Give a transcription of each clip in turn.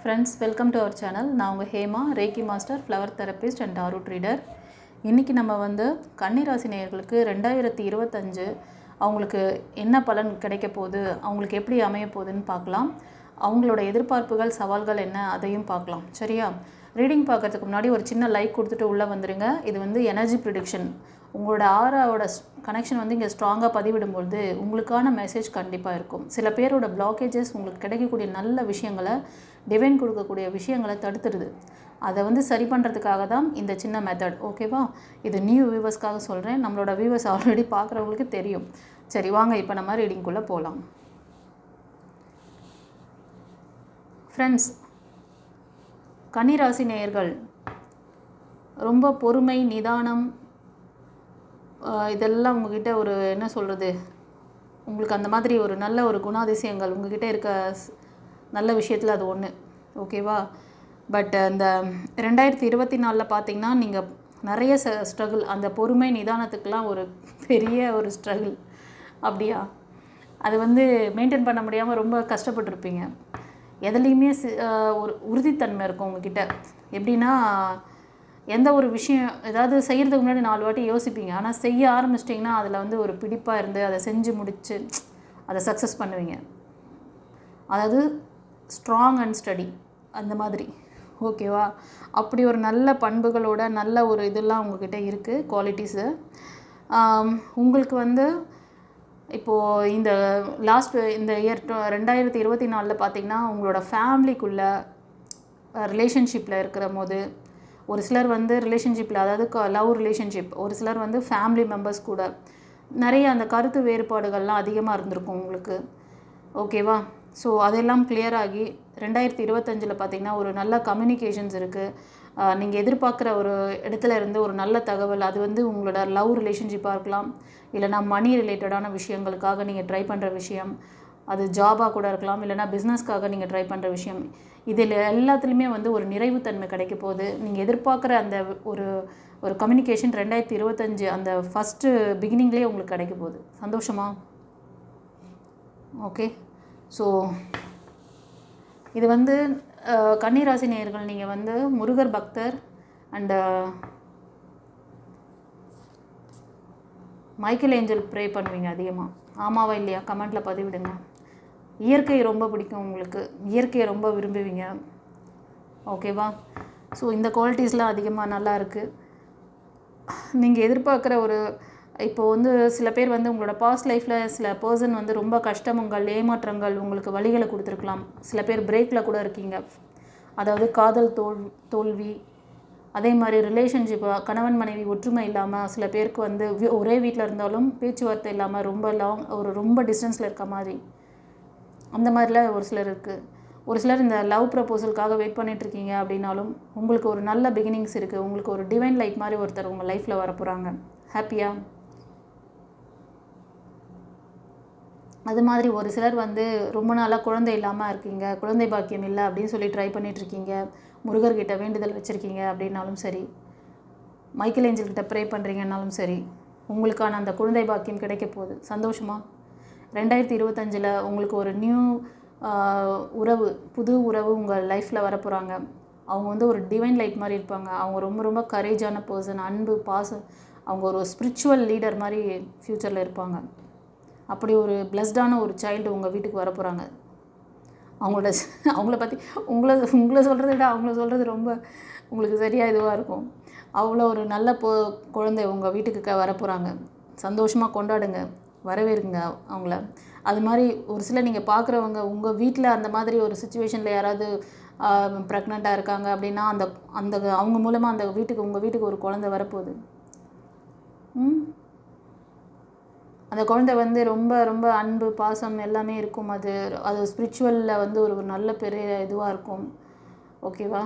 Friends, welcome to our channel. நான் உங்கள் Hema, reiki master, flower therapist and tarot reader. இன்றைக்கி நம்ம கன்னிராசி நேயர்களுக்கு 2025 அவங்களுக்கு என்ன பலன் கிடைக்க போகுது, அவங்களுக்கு எப்படி அமைய போகுதுன்னு பார்க்கலாம். அவங்களோட எதிர்பார்ப்புகள், சவால்கள் என்ன, அதையும் பார்க்கலாம். சரியா? ரீடிங் பார்க்கறதுக்கு முன்னாடி ஒரு சின்ன லைக் கொடுத்துட்டு உள்ளே வந்துடுங்க. இது எனர்ஜி ப்ரிடிக்ஷன். உங்களோட ஆராவோட கனெக்ஷன் இங்கே ஸ்ட்ராங்காக பதிவிடும்பொழுது உங்களுக்கான மெசேஜ் கண்டிப்பாக இருக்கும். சில பேரோட பிளாக்கேஜஸ் உங்களுக்கு கிடைக்கக்கூடிய நல்ல விஷயங்களை, டிவைன் கொடுக்கக்கூடிய விஷயங்களை தடுத்துடுது. அதை சரி பண்ணுறதுக்காக தான் இந்த சின்ன மெத்தட். ஓகேவா? இது நியூ வியூவர்ஸ்க்காக சொல்கிறேன். நம்மளோட வியூவர்ஸ் ஆல்ரெடி பார்க்குறவங்களுக்கு தெரியும். சரி, வாங்க இப்போ நம்ம ரீடிங்குள்ளே போகலாம். ஃப்ரெண்ட்ஸ், கன்னிராசி நேயர்கள் ரொம்ப பொறுமை, நிதானம், இதெல்லாம் உங்ககிட்ட என்ன சொல்கிறது, உங்களுக்கு அந்த மாதிரி ஒரு நல்ல ஒரு குணாதிசயங்கள் உங்ககிட்ட இருக்க நல்ல விஷயத்தில் அது ஒன்று. ஓகேவா? பட் அந்த 2024 பார்த்திங்கன்னா நீங்கள் நிறைய ஸ்ட்ரகிள், அந்த பொறுமை நிதானத்துக்கெலாம் ஒரு பெரிய ஒரு ஸ்ட்ரகிள். அப்படியா? அது மெயின்டைன் பண்ண முடியாமல் ரொம்ப கஷ்டப்பட்டுருப்பீங்க. எதுலேயுமே ஒரு உறுதித்தன்மை இருக்கும் உங்ககிட்ட. எப்படின்னா, எந்த ஒரு விஷயம் ஏதாவது செய்கிறதுக்கு முன்னாடி 4 வாட்டி யோசிப்பீங்க. ஆனால் செய்ய ஆரம்பிச்சிட்டிங்கன்னா அதில் ஒரு பிடிப்பாக இருந்து அதை செஞ்சு முடித்து அதை சக்ஸஸ் பண்ணுவீங்க. அதாவது ஸ்ட்ராங் அண்ட் ஸ்டடி அந்த மாதிரி. ஓகேவா? அப்படி ஒரு நல்ல பண்புகளோட நல்ல ஒரு இதெல்லாம் உங்ககிட்ட இருக்குது, குவாலிட்டிஸு. உங்களுக்கு இப்போது இந்த இயர் 2024 பார்த்திங்கன்னா உங்களோட ஃபேமிலிக்குள்ளே ரிலேஷன்ஷிப்பில் இருக்கிற போது ஒரு சிலர் ரிலேஷன்ஷிப்பில், அதாவது லவ் ரிலேஷன்ஷிப், ஒரு சிலர் ஃபேமிலி மெம்பர்ஸ் கூட நிறைய அந்த கருத்து வேறுபாடுகள்லாம் அதிகமாக இருந்திருக்கும் உங்களுக்கு. ஓகேவா? ஸோ அதெல்லாம் கிளியர் ஆகி 2025 பார்த்திங்கன்னா ஒரு நல்ல கம்யூனிகேஷன்ஸ் இருக்குது. நீங்கள் எதிர்பார்க்குற ஒரு இடத்துல இருந்து ஒரு நல்ல தகவல், அது உங்களோட லவ் ரிலேஷன்ஷிப்பாக இருக்கலாம், இல்லைனா மணி ரிலேட்டடான விஷயங்களுக்காக நீங்கள் ட்ரை பண்ணுற விஷயம், அது ஜாபாக கூட இருக்கலாம், இல்லைனா பிஸ்னஸ்க்காக நீங்கள் ட்ரை பண்ணுற விஷயம். இதில் எல்லாத்துலேயுமே ஒரு நிறைவுத்தன்மை கிடைக்க போகுது. நீங்கள் எதிர்பார்க்குற அந்த ஒரு கம்யூனிகேஷன் 2025 அந்த ஃபஸ்ட்டு பிகினிங்லேயே உங்களுக்கு கிடைக்க போகுது. சந்தோஷமா? ஓகே. ஸோ இது கன்னிராசி நேயர்கள், நீங்கள் முருகர் பக்தர் அண்டு மைக்கேல் ஏஞ்சல் ப்ரே பண்ணுவீங்க அதிகமாக. ஆமாவா இல்லையா? கமெண்ட்டில் பதிவிடுங்க. இயற்கை ரொம்ப பிடிக்கும் உங்களுக்கு, இயற்கையை ரொம்ப விரும்புவீங்க. ஓகேவா? ஸோ இந்த குவாலிட்டிஸ்லாம் அதிகமாக நல்லா இருக்குது. நீங்கள் எதிர்பார்க்குற இப்போது சில பேர் உங்களோட பாஸ்ட் லைஃப்பில் சில பர்சன் ரொம்ப கஷ்டங்கள், ஏமாற்றங்கள், உங்களுக்கு வழிகளை கொடுத்துருக்கலாம். சில பேர் பிரேக்கில் கூட இருக்கீங்க. அதாவது காதல் தோல்வி, அதே மாதிரி ரிலேஷன்ஷிப், கணவன் மனைவி ஒற்றுமை இல்லாமல், சில பேருக்கு ஒரே வீட்டில் இருந்தாலும் பேச்சுவார்த்தை இல்லாமல் ரொம்ப டிஸ்டன்ஸில் இருக்க மாதிரி, அந்த மாதிரிலாம் ஒரு சிலர் இருக்குது. ஒரு சிலர் இந்த லவ் ப்ரப்போசலுக்காக வெயிட் பண்ணிகிட்ருக்கீங்க. அப்படின்னாலும் உங்களுக்கு ஒரு நல்ல பிகினிங்ஸ் இருக்குது. உங்களுக்கு ஒரு டிவைன் லைட் மாதிரி ஒருத்தர் உங்கள் லைஃப்பில் வரப்போகிறாங்க. ஹாப்பியா? அது மாதிரி ஒரு சிலர் ரொம்ப நாளாக குழந்தை இல்லாமல் இருக்கீங்க, குழந்தை பாக்கியம் இல்லை அப்படின்னு சொல்லி ட்ரை பண்ணிகிட்ருக்கீங்க, முருகர்கிட்ட வேண்டுதல் வச்சுருக்கீங்க அப்படின்னாலும் சரி, மைக்கேல் ஏஞ்சல்கிட்ட ப்ரே பண்ணுறீங்கன்னாலும் சரி, உங்களுக்கான அந்த குழந்தை பாக்கியம் கிடைக்க போகுது. சந்தோஷமா? 2025 உங்களுக்கு ஒரு நியூ புது உறவு உங்கள் லைஃப்பில் வரப்போகிறாங்க. அவங்க ஒரு டிவைன் லைட் மாதிரி இருப்பாங்க. அவங்க ரொம்ப ரொம்ப கரேஜான பர்சன், அன்பு, பாசம், அவங்க ஒரு ஸ்பிரிச்சுவல் லீடர் மாதிரி ஃப்யூச்சரில் இருப்பாங்க. அப்படி ஒரு பிளஸ்டான ஒரு சைல்டு உங்கள் வீட்டுக்கு வரப்போகிறாங்க. அவங்கள பற்றி உங்களை சொல்கிறத விட அவங்கள சொல்கிறது ரொம்ப உங்களுக்கு சரியாக இதுவாக இருக்கும். அவ்வளோ ஒரு நல்ல குழந்தை உங்கள் வீட்டுக்கு வரப்போகிறாங்க. சந்தோஷமாக கொண்டாடுங்க, வரவேற்குங்க அவங்கள. அது மாதிரி ஒரு சில நீங்கள் பார்க்குறவங்க உங்கள் வீட்டில் அந்த மாதிரி ஒரு சுச்சுவேஷனில் யாராவது ப்ரெக்னெண்ட்டாக இருக்காங்க அப்படின்னா அந்த அவங்க மூலமாக உங்கள் வீட்டுக்கு ஒரு குழந்தை வரப்போகுது. அந்த குழந்தை ரொம்ப ரொம்ப அன்பு, பாசம் எல்லாமே இருக்கும். அது ஸ்பிரிச்சுவலில் ஒரு நல்ல பெரிய இதுவாக இருக்கும். ஓகேவா?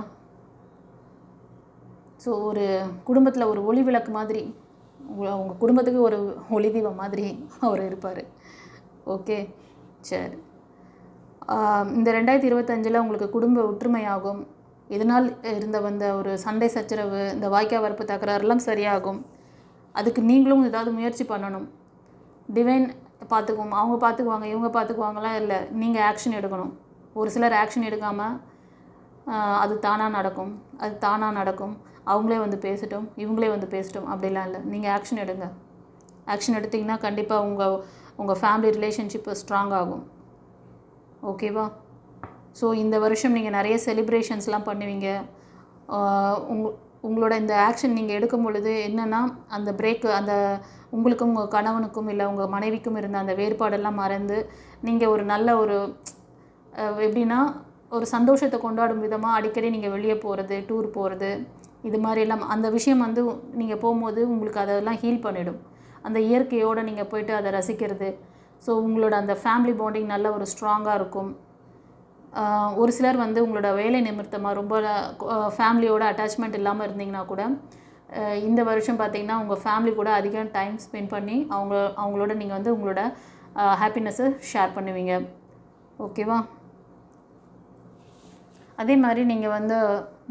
ஸோ ஒரு குடும்பத்தில் ஒரு ஒளி விளக்கு மாதிரி, உங்கள் குடும்பத்துக்கு ஒரு ஒளி தீபம் மாதிரி அவர் இருப்பார். ஓகே, சரி. இந்த 2025 உங்களுக்கு குடும்ப ஒற்றுமையாகும். இதனால் இருந்த ஒரு சண்டை சச்சரவு, இந்த வாய்க்கா வரப்பு தகராறுலாம் சரியாகும். அதுக்கு நீங்களும் ஏதாவது முயற்சி பண்ணணும். டிவைன் பார்த்துக்குவோம், அவங்க பார்த்துக்குவாங்க, இவங்க பார்த்துக்குவாங்கலாம் இல்லை. நீங்கள் ஆக்ஷன் எடுக்கணும். ஒரு சிலர் ஆக்ஷன் எடுக்காமல் அது தானாக நடக்கும், அது தானாக நடக்கும், அவங்களே வந்து பேசட்டும், இவங்களே வந்து பேசட்டும் அப்படிலாம் இல்லை. நீங்கள் ஆக்ஷன் எடுங்க. ஆக்ஷன் எடுத்திங்கன்னா கண்டிப்பாக உங்கள் ஃபேமிலி ரிலேஷன்ஷிப்பு ஸ்ட்ராங் ஆகும். ஓகேவா? ஸோ இந்த வருஷம் நீங்கள் நிறைய செலிப்ரேஷன்ஸ்லாம் பண்ணுவீங்க. உங்களோட இந்த ஆக்ஷன் நீங்கள் எடுக்கும் பொழுது என்னென்னா, அந்த பிரேக்கு அந்த உங்களுக்கும் உங்கள் கணவனுக்கும் இல்லை உங்கள் மனைவிக்கும் இருந்த அந்த வேறுபாடெல்லாம் மறந்து நீங்கள் ஒரு நல்ல ஒரு எப்படின்னா ஒரு சந்தோஷத்தை கொண்டாடும் விதமாக அடிக்கடி நீங்கள் வெளியே போகிறது, டூர் போகிறது, இது மாதிரிலாம் அந்த விஷயம் வந்து நீங்கள் போகும்போது உங்களுக்கு அதெல்லாம் ஹீல் பண்ணிடும். அந்த இயற்கையோடு நீங்கள் போய்ட்டு அதை ரசிக்கிறது. ஸோ உங்களோட அந்த ஃபேமிலி பாண்டிங் நல்ல ஒரு ஸ்ட்ராங்காக இருக்கும். ஒரு சிலர் வந்து உங்களோட வேலை நிமித்தமாக ரொம்ப ஃபேமிலியோட அட்டாச்மெண்ட் இல்லாமல் இருந்தீங்கன்னா கூட இந்த வருஷம் பார்த்திங்கன்னா உங்கள் ஃபேமிலி கூட அதிகம் டைம் ஸ்பெண்ட் பண்ணி அவங்களோட நீங்கள் வந்து உங்களோட ஹாப்பினஸ்ஸை ஷேர் பண்ணுவீங்க. ஓகேவா? அதே மாதிரி நீங்கள் வந்து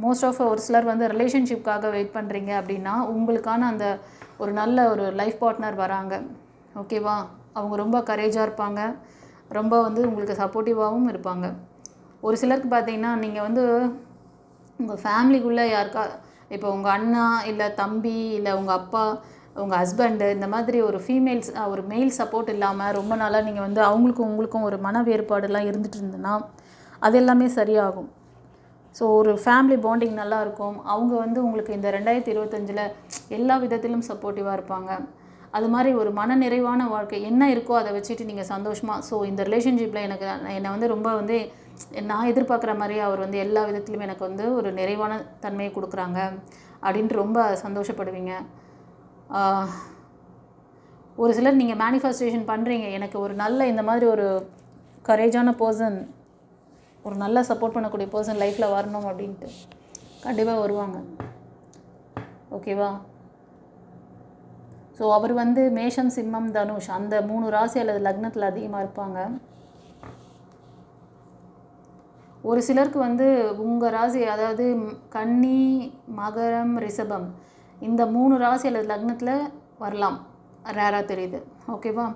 மோஸ்ட் ஆஃப் ஒரு சிலர் வந்து ரிலேஷன்ஷிப்காக வெயிட் பண்ணுறீங்க அப்படின்னா உங்களுக்கான அந்த ஒரு நல்ல ஒரு லைஃப் பார்ட்னர் வராங்க. ஓகேவா? அவங்க ரொம்ப கரேஜாக இருப்பாங்க, ரொம்ப வந்து உங்களுக்கு சப்போர்ட்டிவாகவும் இருப்பாங்க. ஒரு சிலருக்கு பார்த்தீங்கன்னா நீங்கள் வந்து உங்கள் ஃபேமிலிக்குள்ளே யாருக்கா இப்போ உங்கள் அண்ணா இல்லை தம்பி இல்லை உங்கள் அப்பா உங்கள் ஹஸ்பண்டு இந்த மாதிரி ஒரு ஃபீமேல்ஸ் ஒரு மெயில் சப்போர்ட் இல்லாமல் ரொம்ப நாளாக நீங்கள் வந்து உங்களுக்கும் ஒரு மன வேறுபாடுலாம் இருந்துகிட்டு இருந்ததுன்னா அது எல்லாமே சரியாகும். ஸோ ஒரு ஃபேமிலி பாண்டிங் நல்லாயிருக்கும். அவங்க வந்து உங்களுக்கு இந்த 2025 எல்லா விதத்திலும் சப்போர்ட்டிவாக இருப்பாங்க. அது மாதிரி ஒரு மன நிறைவான வாழ்க்கை என்ன இருக்கோ அதை வச்சுட்டு நீங்கள் சந்தோஷமாக ஸோ இந்த ரிலேஷன்ஷிப்பில் என்னை வந்து ரொம்ப வந்து நான் எதிர்பார்க்குற மாதிரி அவர் வந்து எல்லா விதத்துலையும் எனக்கு வந்து ஒரு நிறைவான தன்மையை கொடுக்குறாங்க அப்படின்ட்டு ரொம்ப சந்தோஷப்படுவீங்க. ஒரு சிலர் நீங்கள் மேனிஃபெஸ்டேஷன் பண்ணுறீங்க, எனக்கு ஒரு நல்ல இந்த மாதிரி ஒரு கரேஜான பர்சன், ஒரு நல்ல சப்போர்ட் பண்ணக்கூடிய பர்சன் லைஃப்பில் வரணும் அப்படின்ட்டு கண்டிப்பாக வருவாங்க. ஓகேவா? ஸோ அவர் வந்து மேஷம், சிம்மம், தனுஷ் அந்த 3 ராசி அல்லது லக்னத்தில் அதிகமாக இருப்பாங்க. ஒரு சிலருக்கு வந்து உங்கள் ராசி அதாவது கன்னி, மகரம், ரிஷபம் இந்த 3 ராசி அல்லது லக்னத்தில் வரலாம், ரேராக தெரியுது. ஓகேவா?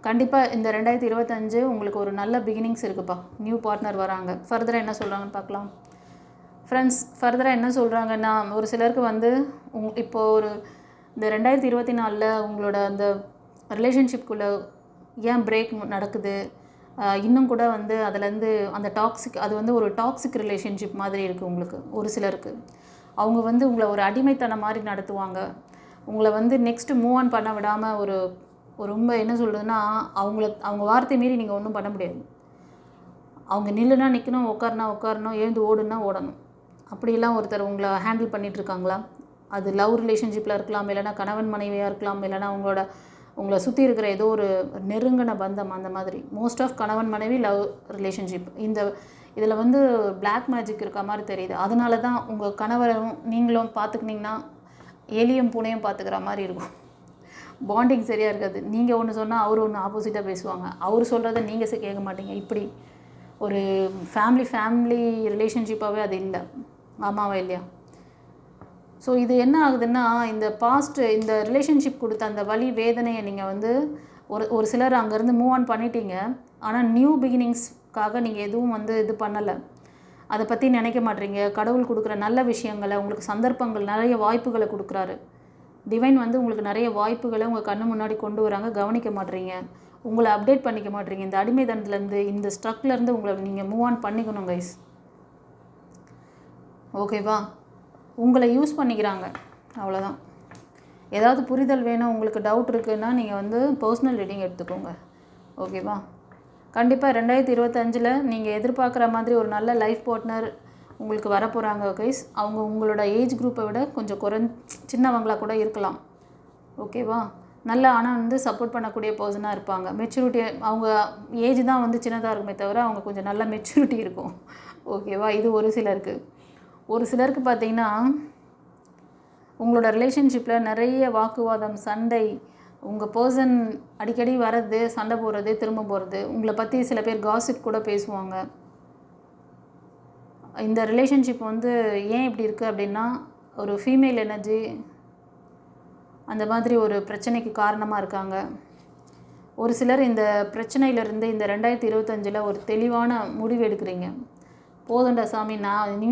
கண்டிப்பாக இந்த 2025 உங்களுக்கு ஒரு நல்ல பிகினிங்ஸ் இருக்குப்பா. நியூ பார்ட்னர் வராங்க. ஃபர்தராக என்ன சொல்கிறாங்கன்னு பார்க்கலாம். ஃப்ரெண்ட்ஸ், ஃபர்தராக என்ன சொல்கிறாங்கன்னா ஒரு சிலருக்கு வந்து இப்போது ஒரு இந்த 2024 உங்களோட அந்த ரிலேஷன்ஷிப்குள்ளே ஏன் பிரேக் நடக்குது, இன்னும் கூட வந்து அதுலேருந்து அந்த அது வந்து ஒரு டாக்ஸிக் ரிலேஷன்ஷிப் மாதிரி இருக்குது உங்களுக்கு. ஒரு சிலருக்கு அவங்க வந்து உங்களை ஒரு அடிமைத்தனம் மாதிரி நடத்துவாங்க. உங்களை வந்து நெக்ஸ்ட்டு மூவ் ஆன் பண்ண விடாமல் ஒரு ரொம்ப என்ன சொல்கிறதுன்னா அவங்க வார்த்தை மீறி நீங்கள் ஒன்றும் பண்ண முடியாது. அவங்க நில்லுனா நிற்கணும், உட்காரணும், எழுந்து ஓடுனா ஓடணும். அப்படிலாம் ஒருத்தர் உங்களை ஹேண்டில் பண்ணிகிட்ருக்காங்களா? அது லவ் ரிலேஷன்ஷிப்பில் இருக்கலாம், இல்லைனா கணவன் மனைவியாக இருக்கலாம், இல்லைனா உங்களை சுற்றி இருக்கிற ஏதோ ஒரு நெருங்கின பந்தம் அந்த மாதிரி. மோஸ்ட் ஆஃப் கணவன் மனைவி லவ் ரிலேஷன்ஷிப் இதில் வந்து பிளாக் மேஜிக் இருக்க மாதிரி தெரியுது. அதனால தான் உங்கள் கணவரும் நீங்களும் பார்த்துக்கிட்டிங்கன்னா ஏலியும் பூனையும் பார்த்துக்கிற மாதிரி இருக்கும். பாண்டிங் சரியாக இருக்காது. நீங்கள் ஒன்று சொன்னால் அவர் ஒன்று ஆப்போசிட்டாக பேசுவாங்க, அவர் சொல்கிறத நீங்கள் கேட்க மாட்டீங்க. இப்படி ஒரு ஃபேமிலி ரிலேஷன்ஷிப்பாகவே அது இல்லை. ஆமாவா இல்லையா? ஸோ இது என்ன ஆகுதுன்னா இந்த ரிலேஷன்ஷிப் கொடுத்த அந்த வலி வேதனையை நீங்கள் வந்து ஒரு சிலர் அங்கேருந்து மூவ் ஆன் பண்ணிட்டீங்க. ஆனால் நியூ பிகினிங்ஸ்க்காக நீங்கள் எதுவும் வந்து இது பண்ணலை, அதை பற்றி நினைக்க மாட்டீங்க. கடவுள் கொடுக்குற நல்ல விஷயங்களை உங்களுக்கு சந்தர்ப்பங்கள் நிறைய வாய்ப்புகளை கொடுக்குறாரு. டிவைன் வந்து உங்களுக்கு நிறைய வாய்ப்புகளை உங்கள் கண்ணு முன்னாடி கொண்டு வராங்க, கவனிக்க மாட்டீங்க, உங்களை அப்டேட் பண்ணிக்க மாட்டீங்க. இந்த அடிமைத்தனத்துலேருந்து இந்த ஸ்ட்ரக்லேருந்து உங்களை நீங்கள் மூவ் ஆன் பண்ணிக்கணும் கைஸ். ஓகேவா? உங்களை யூஸ் பண்ணிக்கிறாங்க, அவ்வளோதான். ஏதாவது புரிதல் வேணும், உங்களுக்கு டவுட் இருக்குதுன்னா நீங்கள் வந்து பர்சனல் ரீடிங் எடுத்துக்கோங்க. ஓகேவா? கண்டிப்பாக 2025 நீங்கள் எதிர்பார்க்குற மாதிரி ஒரு நல்ல லைஃப் பார்ட்னர் உங்களுக்கு வரப்போகிறாங்க கைஸ். அவங்க உங்களோட ஏஜ் குரூப்பை விட கொஞ்சம் சின்னவங்களாக கூட இருக்கலாம். ஓகேவா? ஆனால் வந்து சப்போர்ட் பண்ணக்கூடிய பர்சனாக இருப்பாங்க. மெச்சூரிட்டி அவங்க ஏஜ் தான் வந்து சின்னதாக இருக்குமே தவிர அவங்க கொஞ்சம் நல்ல மெச்சூரிட்டி இருக்கும். ஓகேவா? இது ஒரு சிலருக்கு பார்த்திங்கன்னா உங்களோட ரிலேஷன்ஷிப்பில் நிறைய வாக்குவாதம், சண்டை, உங்கள் பர்சன் அடிக்கடி வர்றது, சண்டை போடுறது, திரும்ப போகிறது, உங்களை பற்றி சில பேர் காசிப் கூட பேசுவாங்க. இந்த ரிலேஷன்ஷிப் வந்து ஏன் இப்படி இருக்குது அப்படின்னா ஒரு ஃபீமேல் எனர்ஜி அந்த மாதிரி ஒரு பிரச்சனைக்கு காரணமாக இருக்காங்க. ஒரு சிலர் இந்த பிரச்சனையிலேருந்து இந்த 2025 ஒரு தெளிவான முடிவு எடுக்கிறீங்க. போதுண்டா சாமி, நான் இனி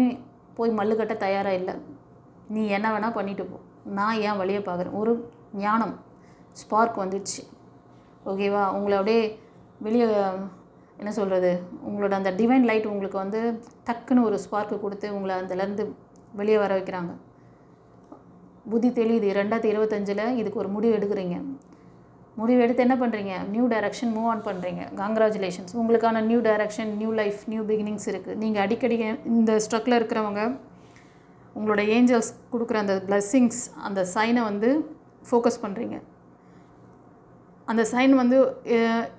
போய் மல்லு கட்ட தயாராக இல்லை, நீ என்ன வேணால் பண்ணிட்டு போ, நான் ஏன் வழியை பார்க்குறேன். ஒரு ஞானம் ஸ்பார்க் வந்துடுச்சு. ஓகேவா? உங்களை அப்படியே வெளியே என்ன சொல்கிறது, உங்களோட அந்த டிவைன் லைட் உங்களுக்கு வந்து டக்குன்னு ஒரு ஸ்பார்க்கு கொடுத்து உங்களை அதுலேருந்து வெளியே வர வைக்கிறாங்க. புத்தி தெளியுது. 2025 இதுக்கு ஒரு முடிவு எடுக்கிறீங்க. முடிவு எடுத்து என்ன பண்ணுறீங்க? நியூ டைரக்ஷன் மூவ் ஆன் பண்ணுறீங்க. கங்க்ராச்சுலேஷன்ஸ், உங்களுக்கான new direction, new life, new beginnings இருக்குது. நீங்கள் அடிக்கடி இந்த ஸ்ட்ரக்கில் இருக்கிறவங்க உங்களோட ஏஞ்சல்ஸ் கொடுக்குற அந்த பிளஸ்ஸிங்ஸ், அந்த சைனை வந்து ஃபோக்கஸ் பண்ணுறீங்க. அந்த சைன் வந்து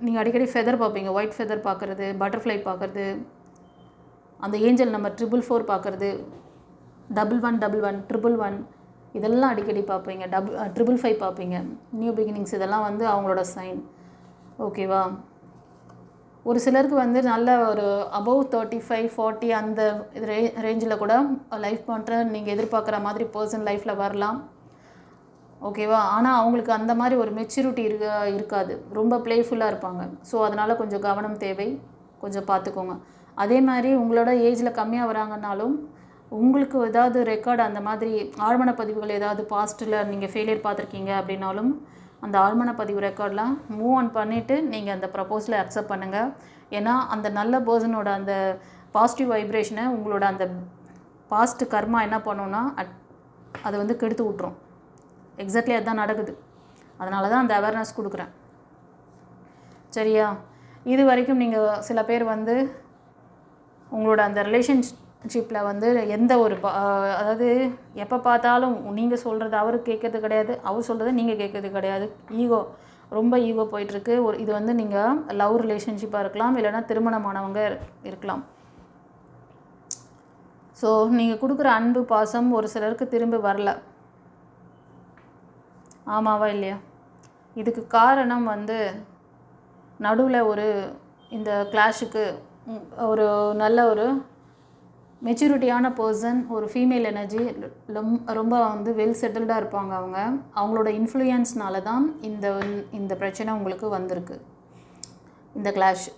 நீங்கள் அடிக்கடி ஃபெதர் பார்ப்பீங்க. ஒயிட் ஃபெதர் பார்க்குறது, பட்டர்ஃப்ளை பார்க்குறது, அந்த ஏஞ்சல் நம்பர் 444 பார்க்குறது, 1111, 111 இதெல்லாம் அடிக்கடி பார்ப்பீங்க. 555 பார்ப்பீங்க. நியூ பிகினிங்ஸ் இதெல்லாம் வந்து அவங்களோட சைன். ஓகேவா? ஒரு சிலருக்கு வந்து நல்ல ஒரு அபவ் 35, 40 அந்த ரேஞ்சில் கூட லைஃப் பண்ணுற நீங்கள் எதிர்பார்க்குற மாதிரி பர்சன் லைஃப்பில் வரலாம். ஓகேவா? ஆனால் அவங்களுக்கு அந்த மாதிரி ஒரு மெச்சூரிட்டி இருக்காது. ரொம்ப ப்ளேஃபுல்லாக இருப்பாங்க. ஸோ அதனால் கொஞ்சம் கவனம் தேவை, கொஞ்சம் பார்த்துக்கோங்க. அதே மாதிரி உங்களோட ஏஜில் கம்மியாக வராங்கன்னாலும் உங்களுக்கு ஏதாவது ரெக்கார்டு அந்த மாதிரி ஆழ்மன பதிவுகள் ஏதாவது பாஸ்ட்டில் நீங்கள் ஃபெயிலியர் பார்த்துருக்கீங்க அப்படின்னாலும் அந்த ஆழ்மன பதிவு ரெக்கார்டெலாம் மூவ் ஆன் பண்ணிவிட்டு நீங்கள் அந்த ப்ரப்போஸலை அக்செப்ட் பண்ணுங்கள். ஏன்னா அந்த நல்ல பர்சனோட அந்த பாசிட்டிவ் வைப்ரேஷனை உங்களோட அந்த பாஸ்ட் கர்மா என்ன பண்ணோன்னா அதை வந்து கெடுத்து விட்ரும். எக்ஸாக்ட்லி அதுதான் நடக்குது. அதனால தான் அந்த அவேர்னஸ் கொடுக்குறேன். சரியா? இது வரைக்கும் நீங்கள் சில பேர் வந்து உங்களோட அந்த ரிலேஷன்ஷிப்பில் வந்து எந்த ஒரு அதாவது எப்போ பார்த்தாலும் நீங்கள் சொல்கிறது அவர் கேட்கறது கிடையாது, அவர் சொல்கிறத நீங்கள் கேட்கறது கிடையாது. ரொம்ப ஈகோ போயிட்டுருக்கு. இது வந்து நீங்கள் லவ் ரிலேஷன்ஷிப்பாக இருக்கலாம், இல்லைனா திருமணமானவங்க இருக்கலாம். ஸோ நீங்கள் கொடுக்குற அன்பு பாசம் ஒரு சிலருக்கு திரும்பி வரல. ஆமாவா இல்லையா? இதுக்கு காரணம் வந்து நடுவில் ஒரு இந்த கிளாஷுக்கு ஒரு நல்ல ஒரு மெச்சூரிட்டியான பர்சன், ஒரு ஃபீமேல் எனர்ஜி ரொம்ப வந்து வெல் செட்டில்டாக இருப்பாங்க. அவங்களோட இன்ஃப்ளூயன்ஸ்னால தான் இந்த பிரச்சனை உங்களுக்கு வந்திருக்கு, இந்த கிளாஷ்.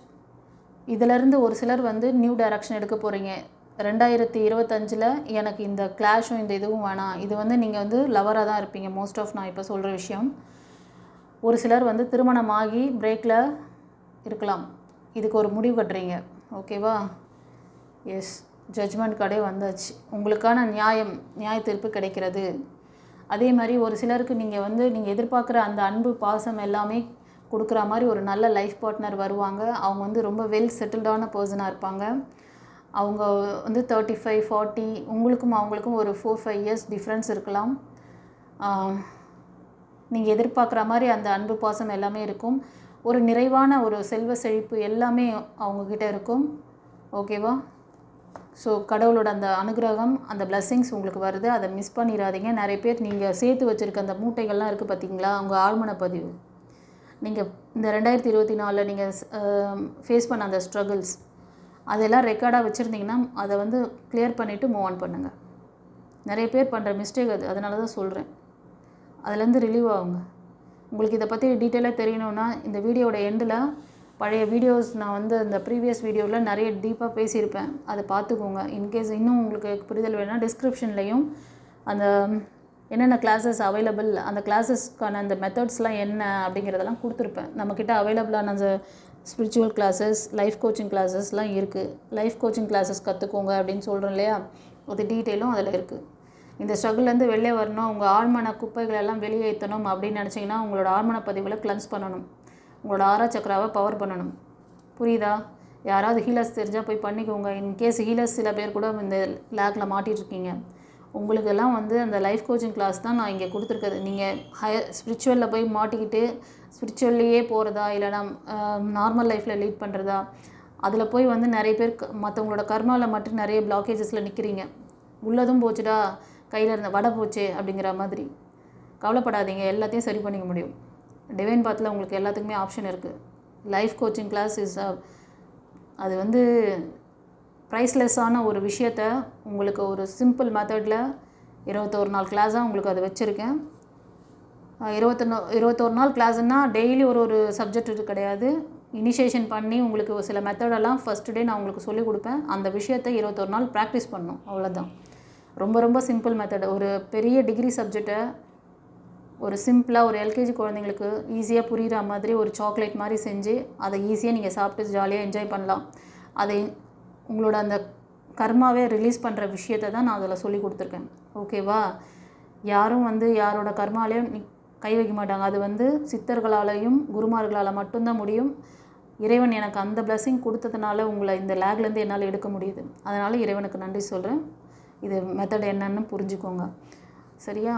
இதிலேருந்து ஒரு சிலர் வந்து நியூ டைரக்ஷன் எடுக்க போகிறீங்க. 2025 எனக்கு இந்த கிளாஷும் இந்த இதுவும் வேணாம். இது வந்து நீங்கள் வந்து லவராக தான் இருப்பீங்க மோஸ்ட் ஆஃப். நான் இப்போ சொல்கிற விஷயம், ஒரு சிலர் வந்து திருமணமாகி பிரேக்கில் இருக்கலாம். இதுக்கு ஒரு முடிவு கட்டுறீங்க. ஓகேவா? எஸ், ஜட்ஜ்மெண்ட் கடை வந்தாச்சு. உங்களுக்கான நியாய தீர்ப்பு கிடைக்கிறது. அதே மாதிரி ஒரு சிலருக்கு நீங்கள் எதிர்பார்க்குற அந்த அன்பு பாசம் எல்லாமே கொடுக்குற மாதிரி ஒரு நல்ல லைஃப் பார்ட்னர் வருவாங்க. அவங்க வந்து ரொம்ப வெல் செட்டில்டான பர்சனாக இருப்பாங்க. அவங்க வந்து 35, 40, அவங்களுக்கும் ஒரு 4-5 இயர்ஸ் டிஃப்ரென்ஸ் இருக்கலாம். நீங்கள் எதிர்பார்க்குற மாதிரி அந்த அன்பு பாசம் எல்லாமே இருக்கும். ஒரு நிறைவான ஒரு செல்வ செழிப்பு எல்லாமே அவங்கக்கிட்ட இருக்கும். ஓகேவா? ஸோ கடவுளோட அந்த அனுகிரகம், அந்த பிளெஸ்ஸிங்ஸ் உங்களுக்கு வருது. அதை மிஸ் பண்ணிடாதீங்க. நிறைய பேர் நீங்கள் சேர்த்து வச்சுருக்க அந்த மூட்டைகள்லாம் இருக்குது பார்த்தீங்களா, அவங்க ஆழ்மன பதிவு. நீங்கள் இந்த 2024 நீங்கள் ஃபேஸ் பண்ண அந்த ஸ்ட்ரகிள்ஸ் அதெல்லாம் ரெக்கார்டாக வச்சுருந்தீங்கன்னா அதை வந்து கிளியர் பண்ணிவிட்டு மூவ் ஆன் பண்ணுங்கள். நிறைய பேர் பண்ணுற மிஸ்டேக் அது. அதனால தான் சொல்கிறேன், அதுலேருந்து ரிலீவ் ஆகுங்க. உங்களுக்கு இதை பற்றி டீட்டெயிலாக தெரியணுன்னா இந்த வீடியோட எண்டில் பழைய வீடியோஸ் நான் வந்து அந்த ப்ரீவியஸ் வீடியோவில் நிறைய டீப்பாக பேசியிருப்பேன். அதை பார்த்துக்கோங்க. இன்கேஸ் இன்னும் உங்களுக்கு புரிதல் வேணும்னா டிஸ்கிரிப்ஷன்லேயும் அந்த என்னென்ன கிளாஸஸ் அவைலபிள், அந்த கிளாஸஸ்க்கான அந்த மெத்தட்ஸ்லாம் என்ன அப்படிங்கிறதெல்லாம் கொடுத்துருப்பேன். நம்மக்கிட்ட அவைலபிளான அந்த ஸ்பிரிச்சுவல் கிளாஸஸ், லைஃப் கோச்சிங் கிளாஸஸ்லாம் இருக்குது. லைஃப் கோச்சிங் கிளாஸஸ் கற்றுக்கோங்க அப்படின்னு சொல்கிறோம் இல்லையா, அது டீட்டெயிலும் அதில் இருக்குது. இந்த ஸ்ட்ரகிள்லேருந்து வெளியே வரணும், உங்கள் ஆழ்மன குப்பைகளெல்லாம் வெளியேற்றணும் அப்படின்னு நினச்சிங்கன்னா உங்களோட ஆழ்மன பதிவுகளை கிளென்ஸ் பண்ணணும். உங்களோட ஆறா சக்கராவை பவர் பண்ணணும். புரியுதா? யாராவது ஹீலர்ஸ் தெரிஞ்சால் போய் பண்ணிக்கோங்க. இன்கேஸ் ஹீலர்ஸ் சில பேர் கூட இந்த லேக்கில் மாட்டிகிட்ருக்கீங்க. உங்களுக்கெல்லாம் வந்து அந்த லைஃப் கோச்சிங் கிளாஸ் தான் நான் இங்கே கொடுத்துருக்குறது. நீங்கள் ஸ்பிரிச்சுவலில் போய் மாட்டிக்கிட்டு ஸ்பிரிச்சுவல்லையே போகிறதா, இல்லைனா நார்மல் லைஃப்பில் லீட் பண்ணுறதா, அதில் போய் வந்து நிறைய பேர் மற்றவங்களோட கர்மாவில் மட்டும் நிறைய பிளாக்கேஜஸில் நிற்கிறீங்க. உள்ளதும் போச்சுடா, கையில் இருந்த வடை போச்சு அப்படிங்கிற மாதிரி. கவலைப்படாதீங்க, எல்லாத்தையும் சரி பண்ணிக்க முடியும். டிவைன் பாத்தில் உங்களுக்கு எல்லாத்துக்குமே ஆப்ஷன் இருக்குது. லைஃப் கோச்சிங் கிளாஸ் அது வந்து ப்ரைஸ்லெஸ்ஸான ஒரு விஷயத்த உங்களுக்கு ஒரு சிம்பிள் மெத்தடில் 21 நாள் கிளாஸாக உங்களுக்கு அதை வச்சுருக்கேன். 21 நாள் கிளாஸுன்னா டெய்லி ஒரு சப்ஜெக்ட் கிடையாது. இனிஷியேஷன் பண்ணி உங்களுக்கு சில மெத்தடெல்லாம் ஃபஸ்ட் டே நான் உங்களுக்கு சொல்லிக் கொடுப்பேன். அந்த விஷயத்தை 21 நாள் ப்ராக்டிஸ் பண்ணணும், அவ்வளோதான். ரொம்ப ரொம்ப சிம்பிள் மெத்தட். ஒரு பெரிய டிகிரி சப்ஜெக்டை ஒரு சிம்பிளாக ஒரு எல்கேஜி குழந்தைங்களுக்கு ஈஸியாக புரிகிற மாதிரி ஒரு சாக்லேட் மாதிரி செஞ்சு அதை ஈஸியாக நீங்கள் சாப்பிட்டு ஜாலியாக என்ஜாய் பண்ணலாம். அதை உங்களோட அந்த கர்மாவே ரிலீஸ் பண்ணுற விஷயத்தை தான் நான் அதில் சொல்லி கொடுத்துருக்கேன். ஓகேவா? யாரும் யாரோட கர்மாலையும் கை வைக்க மாட்டாங்க. அது சித்தர்களாலையும் குருமார்களால் மட்டும்தான் முடியும். இறைவன் எனக்கு அந்த பிளெஸிங் கொடுத்ததுனால உங்களை இந்த லேக்லேருந்து என்னால் எடுக்க முடியுது. அதனால் இறைவனுக்கு நன்றி சொல்கிறேன். இது மெத்தட் என்னன்னு புரிஞ்சுக்கோங்க, சரியா?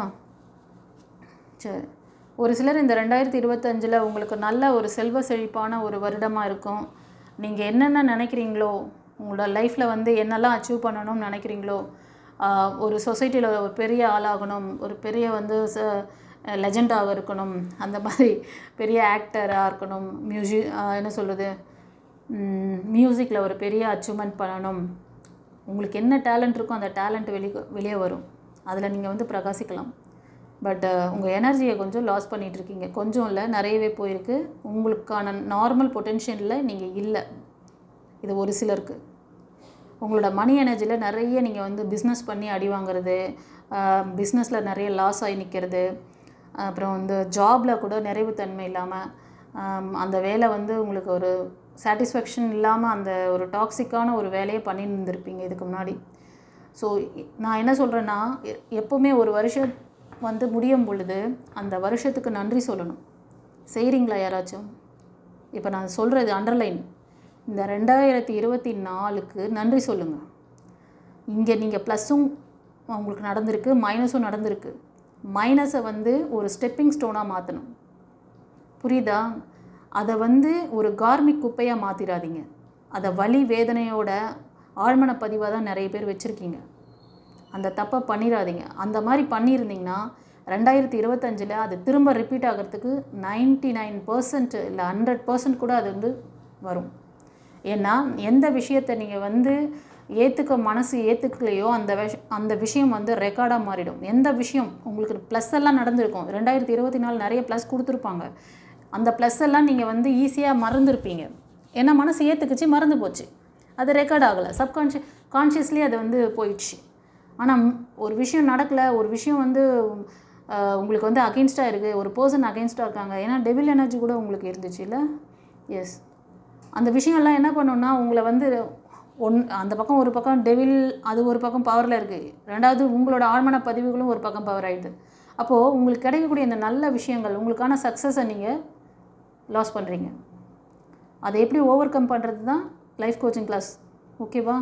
சரி, ஒரு சிலர் இந்த 2025 உங்களுக்கு நல்ல ஒரு செல்வ செழிப்பான ஒரு வருடமாக இருக்கும். நீங்கள் என்னென்ன நினைக்கிறீங்களோ, உங்களோட லைஃப்பில் என்னெல்லாம் அச்சீவ் பண்ணணும்னு நினைக்கிறீங்களோ, ஒரு சொசைட்டியில் ஒரு பெரிய ஆளாகணும், ஒரு பெரிய லெஜெண்டாக இருக்கணும், அந்த மாதிரி பெரிய ஆக்டராக இருக்கணும், என்ன சொல்கிறது, மியூசிக்கில் ஒரு பெரிய அச்சீவ்மெண்ட் பண்ணணும். உங்களுக்கு என்ன டேலண்ட் இருக்கோ அந்த டேலண்ட் வெளியே வரும். அதில் நீங்கள் பிரகாசிக்கலாம். பட் உங்கள் எனர்ஜியை கொஞ்சம் லாஸ் பண்ணிகிட்ருக்கீங்க. கொஞ்சம் இல்லை, நிறையவே போயிருக்கு. உங்களுக்கான நார்மல் பொட்டென்ஷியலில் நீங்கள் இல்லை. இது ஒரு சிலருக்கு. உங்களோட மணி எனர்ஜியில் நிறைய நீங்கள் பிஸ்னஸ் பண்ணி அடி வாங்குறது, பிஸ்னஸில் நிறைய லாஸ் ஆகி நிற்கிறது, அப்புறம் ஜாபில் கூட நிறைவுத்தன்மை இல்லாமல், அந்த வேலை உங்களுக்கு ஒரு சாட்டிஸ்ஃபேக்ஷன் இல்லாமல் அந்த ஒரு டாக்ஸிக்கான ஒரு வேலையை பண்ணிட்டு இருந்திருப்பீங்க இதுக்கு முன்னாடி. ஸோ நான் என்ன சொல்கிறேன்னா, எப்போவுமே ஒரு வருஷம் முடியும் பொழுது அந்த வருஷத்துக்கு நன்றி சொல்லணும். செய்கிறீங்களா யாராச்சும்? இப்போ நான் சொல்கிறது அண்டர்லைன், இந்த 2024க்கு நன்றி சொல்லுங்கள். இங்கே நீங்கள் ப்ளஸ்ஸும் உங்களுக்கு நடந்திருக்கு, மைனஸும் நடந்திருக்கு. மைனஸை ஒரு ஸ்டெப்பிங் ஸ்டோனாக மாற்றணும். புரியுதா? அதை ஒரு கார்மிக் குப்பையாக மாற்றிடாதீங்க. அதை வலி வேதனையோட ஆழ்மன பதிவாக தான் நிறைய பேர் வச்சுருக்கீங்க. அந்த தப்பை பண்ணிடாதீங்க. அந்த மாதிரி பண்ணியிருந்தீங்கன்னா 2025 அது திரும்ப ரிப்பீட் ஆகிறதுக்கு 99% இல்லை 100% கூட அது வரும். ஏன்னா எந்த விஷயத்தை நீங்கள் ஏற்றுக்க மனசு ஏற்றுக்கலையோ அந்த விஷயம் ரெக்கார்டாக மாறிடும். எந்த விஷயம் உங்களுக்கு ப்ளஸ் எல்லாம் நடந்திருக்கும், 2024 நிறைய ப்ளஸ் கொடுத்துருப்பாங்க. அந்த ப்ளஸ் எல்லாம் நீங்கள் ஈஸியாக மறந்துருப்பீங்க. ஏன்னா மனசு ஏற்றுக்குச்சு, மறந்து போச்சு, அது ரெக்கார்ட் ஆகலை. கான்ஷியஸ்லி அது போயிடுச்சு. ஆனால் ஒரு விஷயம் நடக்கலை, ஒரு விஷயம் உங்களுக்கு அகெயின்ஸ்டாக இருக்குது, ஒரு பர்சன் அகெயின்ஸ்டாக இருக்காங்க. ஏன்னா டெவில் எனர்ஜி கூட உங்களுக்கு இருந்துச்சு இல்லை? எஸ். அந்த விஷயம்லாம் என்ன பண்ணுன்னா உங்களை அந்த பக்கம் ஒரு பக்கம் டெவில், அது ஒரு பக்கம் பவரில் இருக்குது. ரெண்டாவது உங்களோட ஆழ்மன பதிவுகளும் ஒரு பக்கம் பவர் ஆகிடுது. அப்போது உங்களுக்கு கிடைக்கக்கூடிய இந்த நல்ல விஷயங்கள், உங்களுக்கான சக்ஸஸை நீங்கள் லாஸ் பண்ணுறீங்க. அதை எப்படி ஓவர் கம் பண்ணுறது தான் லைஃப் கோச்சிங் கிளாஸ். ஓகேவா?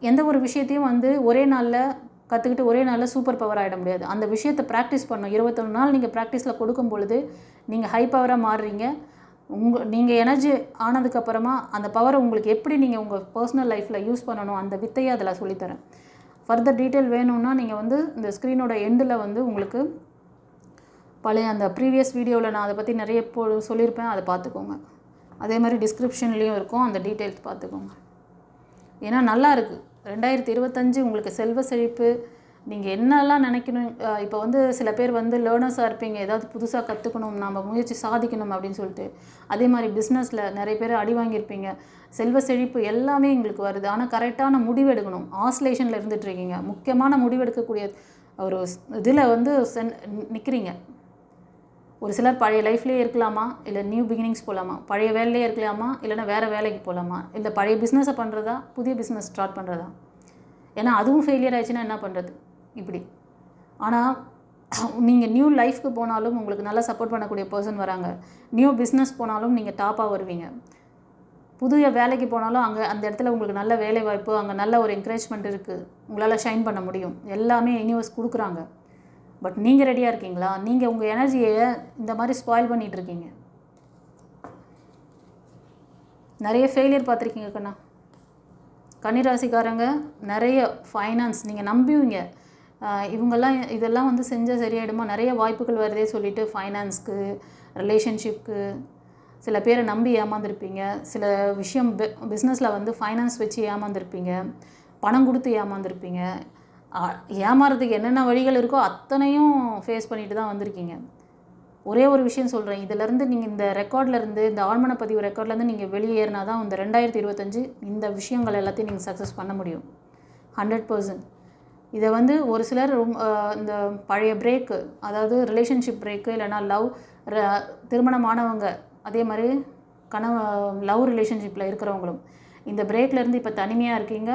எந்த ஒரு விஷயத்தையும் ஒரே நாளில் கற்றுக்கிட்டு ஒரே நாளில் சூப்பர் பவர் ஆகிட முடியாது. அந்த விஷயத்தை ப்ராக்டிஸ் பண்ணணும். 21 நாள் நீங்கள் ப்ராக்டிஸில் கொடுக்கும் பொழுது நீங்கள் ஹை பவராக மாறுறீங்க. நீங்கள் எனர்ஜி ஆனதுக்கப்புறமா அந்த பவரை உங்களுக்கு எப்படி நீங்கள் உங்கள் பர்சனல் லைஃப்பில் யூஸ் பண்ணணும், அந்த வித்தையை அதில் சொல்லித்தரேன். ஃபர்தர் டீட்டெயில் வேணும்னா நீங்கள் இந்த ஸ்க்ரீனோட எண்டில் உங்களுக்கு பழைய அந்த ப்ரீவியஸ் வீடியோவில் நான் அதை பற்றி நிறைய சொல்லியிருப்பேன், அதை பார்த்துக்கோங்க. அதே மாதிரி டிஸ்கிரிப்ஷன்லேயும் இருக்கும், அந்த டீட்டெயில்ஸ் பார்த்துக்கோங்க. ஏன்னா நல்லா இருக்குது 2025 உங்களுக்கு செல்வ செழிப்பு. நீங்கள் என்னெல்லாம் நினைக்கணும். இப்போ சில பேர் லேர்னர்ஸாக இருப்பீங்க, ஏதாவது புதுசாக கற்றுக்கணும், நம்ம முயற்சி சாதிக்கணும் அப்படின்னு சொல்லிட்டு. அதே மாதிரி பிஸ்னஸில் நிறைய பேர் அடி வாங்கியிருப்பீங்க. செல்வ செழிப்பு எல்லாமே எங்களுக்கு வருது. ஆனால் கரெக்டான முடிவு எடுக்கணும். ஆஸ்லேஷனில் இருந்துகிட்ருக்கீங்க. முக்கியமான முடிவு எடுக்கக்கூடிய ஒரு இதில் நிற்கிறீங்க. ஒரு சிலர் பழைய லைஃப்லேயே இருக்கலாமா, இல்லை நியூ பிகினிங்ஸ் போகலாமா, பழைய வேலையிலே இருக்கலாமா, இல்லைனா வேறு வேலைக்கு போகலாமா, இல்லை பழைய பிஸ்னஸை பண்ணுறதா, புதிய பிஸ்னஸ் ஸ்டார்ட் பண்ணுறதா. ஏன்னா அதுவும் ஃபெயிலியர் ஆயிடுச்சுன்னா என்ன பண்ணுறது இப்படி. ஆனால் நீங்கள் நியூ லைஃப்க்கு போனாலும் உங்களுக்கு நல்லா சப்போர்ட் பண்ணக்கூடிய பர்சன் வராங்க. நியூ பிஸ்னஸ் போனாலும் நீங்கள் டாப்பாக வருவீங்க. புதிய வேலைக்கு போனாலும் அங்கே அந்த இடத்துல உங்களுக்கு நல்ல வேலை வாய்ப்பு, அங்கே நல்ல ஒரு என்கரேஜ்மெண்ட் இருக்குது, உங்களால் ஷைன் பண்ண முடியும். எல்லாமே யூனிவர்ஸ் கொடுக்குறாங்க. பட் நீங்கள் ரெடியாக இருக்கீங்களா? நீங்கள் உங்கள் எனர்ஜியை இந்த மாதிரி ஸ்பாயில் பண்ணிகிட்ருக்கீங்க. நிறைய ஃபெயிலியர் பார்த்துருக்கீங்க கண்ணா. கன்னிராசிக்காரங்க நிறைய ஃபைனான்ஸ் நீங்கள் நம்புவீங்க. இவங்கெல்லாம் இதெல்லாம் செஞ்சால் சரியாயிடுமா, நிறைய வாய்ப்புகள் வருதே சொல்லிவிட்டு ஃபைனான்ஸ்க்கு, ரிலேஷன்ஷிப்க்கு சில பேரை நம்பி ஏமாந்துருப்பீங்க. சில விஷயம் பிஸ்னஸில் ஃபைனான்ஸ் வச்சு ஏமாந்துருப்பீங்க, பணம் கொடுத்து ஏமாந்துருப்பீங்க. ஏமாறதுக்கு என்னென்ன வழிகள் இருக்கோ அத்தனையும் ஃபேஸ் பண்ணிட்டு தான் வந்திருக்கீங்க. ஒரே ஒரு விஷயம் சொல்கிறேன், இதிலேருந்து நீங்கள் இந்த ரெக்கார்ட்லேருந்து, இந்த ஆழ்மன பதிவு ரெக்கார்ட்லேருந்து நீங்கள் வெளியேறினா தான் இந்த 2025 இந்த விஷயங்கள் எல்லாத்தையும் நீங்கள் சக்ஸஸ் பண்ண முடியும் 100%. இதை வந்து ஒரு சிலர் இந்த பழைய பிரேக்கு, அதாவது ரிலேஷன்ஷிப் பிரேக்கு, இல்லைனா லவ், திருமணமானவங்க, அதே மாதிரி லவ் ரிலேஷன்ஷிப்பில் இருக்கிறவங்களும் இந்த பிரேக்லேருந்து இப்போ தனிமையாக இருக்கீங்க.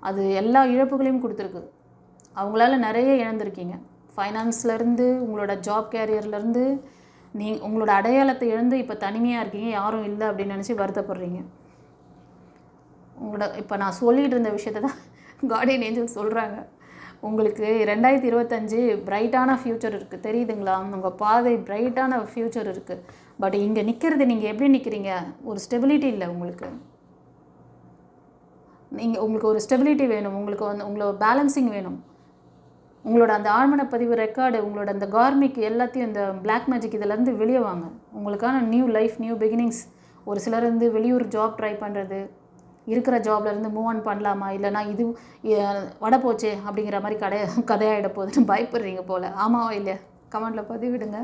அது எல்லா இழப்புகளையும் கொடுத்துருக்கு. அவங்களால நிறைய இழந்திருக்கீங்க. ஃபைனான்ஸ்லேருந்து, உங்களோட ஜாப் கேரியர்லேருந்து, உங்களோட அடையாளத்தை இழந்து இப்போ தனிமையாக இருக்கீங்க. யாரும் இல்லை அப்படின்னு நினச்சி வருத்தப்படுறீங்க. இப்போ நான் சொல்லிகிட்டு இருந்த விஷயத்தை தான் கார்டியன் ஏஞ்சல் சொல்கிறாங்க. உங்களுக்கு 2025 பிரைட்டான ஃப்யூச்சர் இருக்குது, தெரியுதுங்களா? உங்கள் பாதை பிரைட்டான ஃப்யூச்சர் இருக்குது. பட் இங்கே நிற்கிறது, நீங்கள் எப்படி நிற்கிறீங்க? ஒரு ஸ்டெபிலிட்டி இல்லை உங்களுக்கு. உங்களுக்கு ஒரு ஸ்டெபிலிட்டி வேணும். உங்களுக்கு உங்களோட பேலன்சிங் வேணும். உங்களோட அந்த ஆழ்மன பதிவு ரெக்கார்டு, உங்களோட அந்த கார்மிக் எல்லாத்தையும், இந்த பிளாக் மேஜிக் இதிலேருந்து வெளியே வாங்க. உங்களுக்கான நியூ லைஃப், நியூ பிகினிங்ஸ். ஒரு சிலர் வந்து வெளியூர் ஜாப் ட்ரை பண்ணுறது, இருக்கிற ஜாப்லேருந்து மூவ் ஆன் பண்ணலாமா, இல்லைனா இது வடை போச்சே அப்படிங்கிற மாதிரி கதையாகிட போகுதுன்னு பயப்படுறீங்க போல். ஆமாவா இல்லையா? கமெண்டில் பதிவிடுங்க.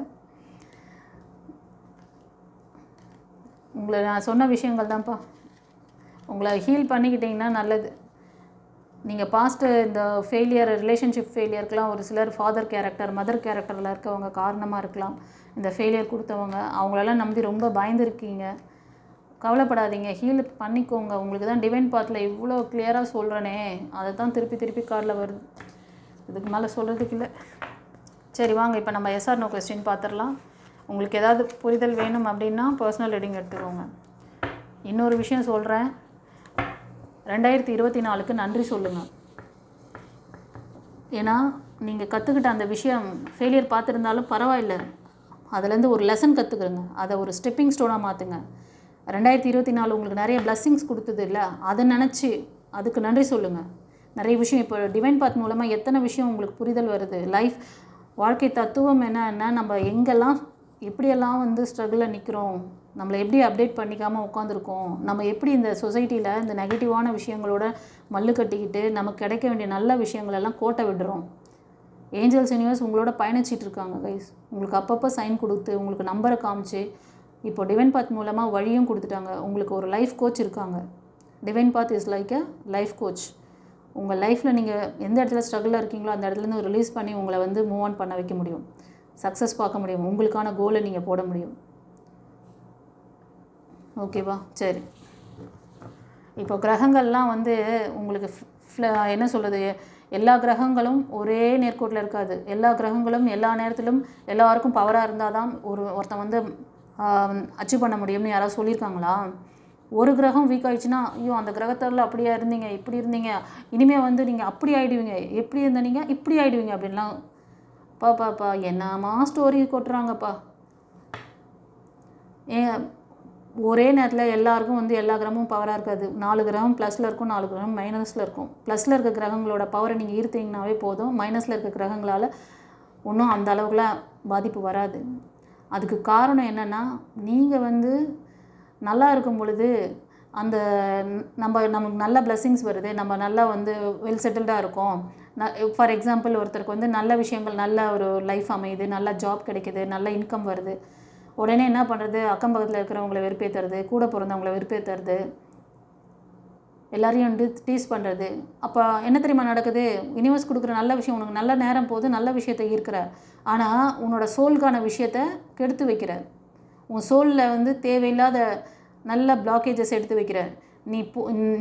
உங்களை நான் சொன்ன விஷயங்கள் தான்ப்பா. உங்களை ஹீல் பண்ணிக்கிட்டிங்கன்னா நல்லது. நீங்கள் பாஸ்ட்டு இந்த ஃபெயிலியர், ரிலேஷன்ஷிப் ஃபெயிலியருக்கெலாம் ஒரு சிலர் ஃபாதர் கேரக்டர், மதர் கேரக்டரில் இருக்கவங்க காரணமாக இருக்கலாம். இந்த ஃபெயிலியர் கொடுத்தவங்க, அவங்களெல்லாம் நம்பி ரொம்ப பயந்துருக்கீங்க. கவலைப்படாதீங்க, ஹீல் பண்ணிக்கோங்க. உங்களுக்கு தான் டிவைன் பாத்தில் இவ்வளோ கிளியராக சொல்கிறேனே, அதை தான் திருப்பி திருப்பி கார்டில் வருது. இதுக்கு மேலே சொல்கிறதுக்கு இல்லை. சரி வாங்க, இப்போ நம்ம எஸ்ஆர் நோ கொஸ்டின் பார்த்துடலாம். உங்களுக்கு ஏதாவது புரிதல் வேணும் அப்படின்னா பர்சனல் ரீடிங் எடுத்துக்கோங்க. இன்னொரு விஷயம் சொல்கிறேன், 2024க்கு நன்றி சொல்லுங்கள். ஏன்னா நீங்கள் கற்றுக்கிட்ட அந்த விஷயம் ஃபெயிலியர் பார்த்துருந்தாலும் பரவாயில்லை, அதுலேருந்து ஒரு லெசன் கற்றுக்குறங்க. அதை ஒரு ஸ்டெப்பிங் ஸ்டோனாக மாற்றுங்க. 2024 உங்களுக்கு நிறைய பிளஸ்ஸிங்ஸ் கொடுத்தது இல்லை, அதை நினச்சி அதுக்கு நன்றி சொல்லுங்கள். நிறைய விஷயம் இப்போ டிவைன் பாத் மூலமாக எத்தனை விஷயம் உங்களுக்கு புரிதல் வருது. லைஃப், வாழ்க்கை தத்துவம் என்னன்னா, நம்ம எங்கெல்லாம் எப்படியெல்லாம் வந்து ஸ்ட்ரகிளில் நிற்கிறோம், நம்மளை எப்படி அப்டேட் பண்ணிக்காமல் உட்காந்துருக்கோம், நம்ம எப்படி இந்த சொசைட்டியில் இந்த நெகட்டிவான விஷயங்களோட மல்லு கட்டிக்கிட்டு நமக்கு கிடைக்க வேண்டிய நல்ல விஷயங்களெல்லாம் கோட்டை விடுறோம். ஏஞ்சல்ஸ் யூனிவர்ஸ் உங்களோட பயணிச்சிட்டு இருக்காங்க கைஸ். உங்களுக்கு அப்பப்போ சைன் கொடுத்து, உங்களுக்கு நம்பரை காமிச்சு, இப்போ டிவைன் பாத் மூலமாக வழியும் கொடுத்துட்டாங்க. உங்களுக்கு ஒரு லைஃப் கோச் இருக்காங்க. Divine path is like a life coach. உங்கள் லைஃப்பில் நீங்கள் எந்த இடத்துல ஸ்ட்ரகிளில் இருக்கீங்களோ அந்த இடத்துலேருந்து ரிலீஸ் பண்ணி உங்களை வந்து மூவ் ஆன் பண்ண வைக்க முடியும். சக்ஸஸ் பார்க்க முடியும். உங்களுக்கான கோலை நீங்கள் போட முடியும். ஓகேவா? சரி, இப்போ கிரகங்கள்லாம் வந்து உங்களுக்கு என்ன சொல்கிறது, எல்லா கிரகங்களும் ஒரே நேர்கோட்டில் இருக்காது. எல்லா கிரகங்களும் எல்லா நேரத்திலும் எல்லாருக்கும் பவராக இருந்தால் தான் ஒருத்தன் வந்து அச்சீவ் பண்ண முடியும்னு யாராவது சொல்லியிருக்காங்களா? ஒரு கிரகம் வீக் ஆகிடுச்சுன்னா, ஐயோ அந்த கிரகத்தில் அப்படியா இருந்தீங்க, இப்படி இருந்தீங்க, இனிமேல் வந்து நீங்கள் அப்படி ஆகிடுவீங்க, எப்படி இருந்த நீங்கள் இப்படி ஆகிடுவீங்க அப்படின்லாம் பாப்பா என்னம்மா ஸ்டோரி கொட்டுறாங்கப்பா. ஒரே நேரத்தில் எல்லாருக்கும் வந்து எல்லா கிரகமும் பவராக இருக்காது. 4 கிரகம் ப்ளஸில் இருக்கும், 4 கிரகம் மைனஸில் இருக்கும். ப்ளஸில் இருக்க கிரகங்களோட பவரை நீங்கள் ஈர்த்தீங்கன்னாவே போதும். மைனஸில் இருக்க கிரகங்களால் ஒன்றும் அந்த அளவுக்குலாம் பாதிப்பு வராது. அதுக்கு காரணம் என்னென்னா, நீங்கள் வந்து நல்லா இருக்கும் பொழுது அந்த நமக்கு நல்ல பிளெஸ்ஸிங்ஸ் வருது, நம்ம நல்லா வந்து வெல் செட்டில்டாக இருக்கோம். ஃபார் எக்ஸாம்பிள், ஒருத்தருக்கு வந்து நல்ல விஷயங்கள், நல்ல ஒரு லைஃப் அமையுது, நல்ல ஜாப் கிடைக்கிது, நல்ல இன்கம் வருது. உடனே என்ன பண்ணுறது, அக்கம் பக்கத்தில் இருக்கிறவங்கள வெறுப்பேற்றுறது, கூட பிறந்தவங்கள வெறுப்பேற்றுறது, எல்லாரையும் வந்து டீஸ் பண்ணுறது. அப்போ என்ன தெரியுமா நடக்குது? யூனிவர்ஸ் கொடுக்குற நல்ல விஷயம், உனக்கு நல்ல நேரம் போது, நல்ல விஷயத்தை ஈர்க்கிற. ஆனால் உன்னோட சோலுக்கான விஷயத்தை கெடுத்து வைக்கிற. உன் சோலில் வந்து தேவையில்லாத நல்ல பிளாக்கேஜஸ் எடுத்து வைக்கிற.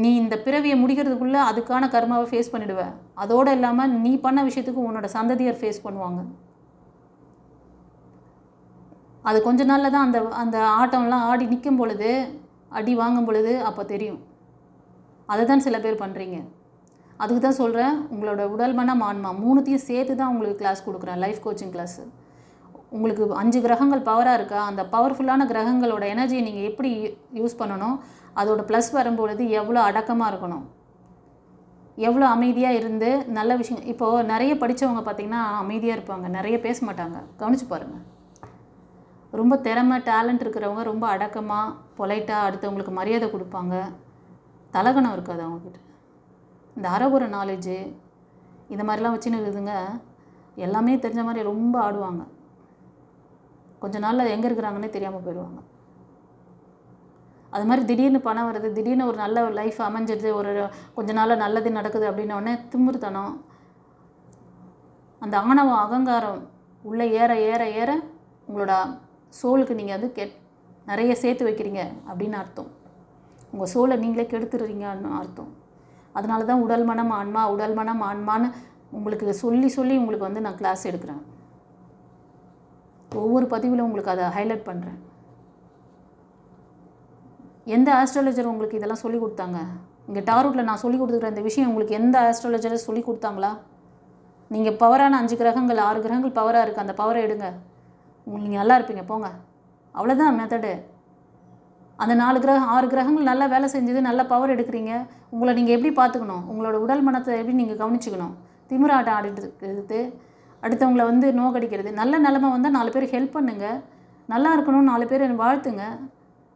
நீ இந்த பிறவியை முடிக்கிறதுக்குள்ளே அதுக்கான கர்மாவை ஃபேஸ் பண்ணிவிடுவேன். அதோடு இல்லாமல் நீ பண்ண விஷயத்துக்கு உன்னோட சந்ததியர் ஃபேஸ் பண்ணுவாங்க. அது கொஞ்ச நாளில் தான் அந்த ஆட்டம்லாம் ஆடி நிற்கும் பொழுது, அடி வாங்கும் பொழுது அப்போ தெரியும். அதை தான் சில பேர் பண்ணுறீங்க. அதுக்கு தான் சொல்கிறேன், உங்களோட உடல் மனம் ஆன்மா 3த்தையும் சேர்த்து தான் உங்களுக்கு கிளாஸ் கொடுக்குறேன், லைஃப் கோச்சிங் கிளாஸு. உங்களுக்கு 5 கிரகங்கள் பவராக இருக்கா, அந்த பவர்ஃபுல்லான கிரகங்களோட எனர்ஜியை நீங்கள் எப்படி யூஸ் பண்ணணும், அதோட ப்ளஸ் வரும்பொழுது எவ்வளோ அடக்கமாக இருக்கணும், எவ்வளோ அமைதியாக இருந்து நல்ல விஷயம். இப்போது நிறைய படித்தவங்க பார்த்திங்கன்னா அமைதியாக இருப்பாங்க, நிறைய பேச மாட்டாங்க. கவனித்து பாருங்கள். ரொம்ப திறமை, டேலண்ட் இருக்கிறவங்க ரொம்ப அடக்கமாக, பொலைட்டாக அடுத்தவங்களுக்கு மரியாதை கொடுப்பாங்க. தலகணம் இருக்காது அவங்கக்கிட்ட. இந்த அறகுறை நாலேஜு இந்த மாதிரிலாம் வச்சுன்னு இருக்குதுங்க, எல்லாமே தெரிஞ்ச மாதிரி ரொம்ப ஆடுவாங்க. கொஞ்ச நாளில் எங்கே இருக்கிறாங்கன்னே தெரியாமல் போயிடுவாங்க. அது மாதிரி திடீர்னு பணம் வருது, திடீர்னு ஒரு நல்ல லைஃப் அமைஞ்சிடுது, ஒரு கொஞ்ச நாளில் நல்லது நடக்குது அப்படின்னோடனே திமிர்த்தனம், அந்த ஆணவம் அகங்காரம் உள்ளே ஏற ஏற ஏற உங்களோட சோலுக்கு நீங்கள் வந்து நிறைய சேர்த்து வைக்கிறீங்க அப்படின்னு அர்த்தம். உங்கள் சோலை நீங்களே கெடுத்துடுறீங்கன்னு அர்த்தம். அதனால தான் உடல் மனம் ஆன்மா, உடல் மனம் ஆன்மான்னு உங்களுக்கு சொல்லி சொல்லி உங்களுக்கு வந்து நான் கிளாஸ் எடுக்கிறேன். ஒவ்வொரு பதிவில் உங்களுக்கு அதை ஹைலைட் பண்ணுறேன். எந்த ஆஸ்ட்ராலஜர் உங்களுக்கு இதெல்லாம் சொல்லி கொடுத்தாங்க? இங்கே டாரூட்டில் நான் சொல்லி கொடுத்துக்கிற இந்த விஷயம் உங்களுக்கு எந்த ஆஸ்ட்ராலஜரை சொல்லி கொடுத்தாங்களா? நீங்கள் பவரான 5 கிரகங்கள் 6 கிரகங்கள் பவராக இருக்குது, அந்த பவரை எடுங்க, நீங்கள் நல்லா இருப்பீங்க, போங்க. அவ்வளோதான் மெத்தடு. அந்த 6 கிரகங்கள் நல்லா வேலை செஞ்சது, நல்ல பவர் எடுக்கிறீங்க. உங்களை நீங்கள் எப்படி பார்த்துக்கணும், உங்களோட உடல் மனத்தை எப்படி நீங்கள் கவனிச்சுக்கணும். திமிராட்டம் ஆடிட்டு இருக்கிறது, அடுத்தவங்களை வந்து நோக்கடிக்கிறது. நல்ல நிலமை வந்தால் 4 பேர் ஹெல்ப் பண்ணுங்கள், நல்லா இருக்கணும்னு 4 பேர் வாழ்த்துங்க.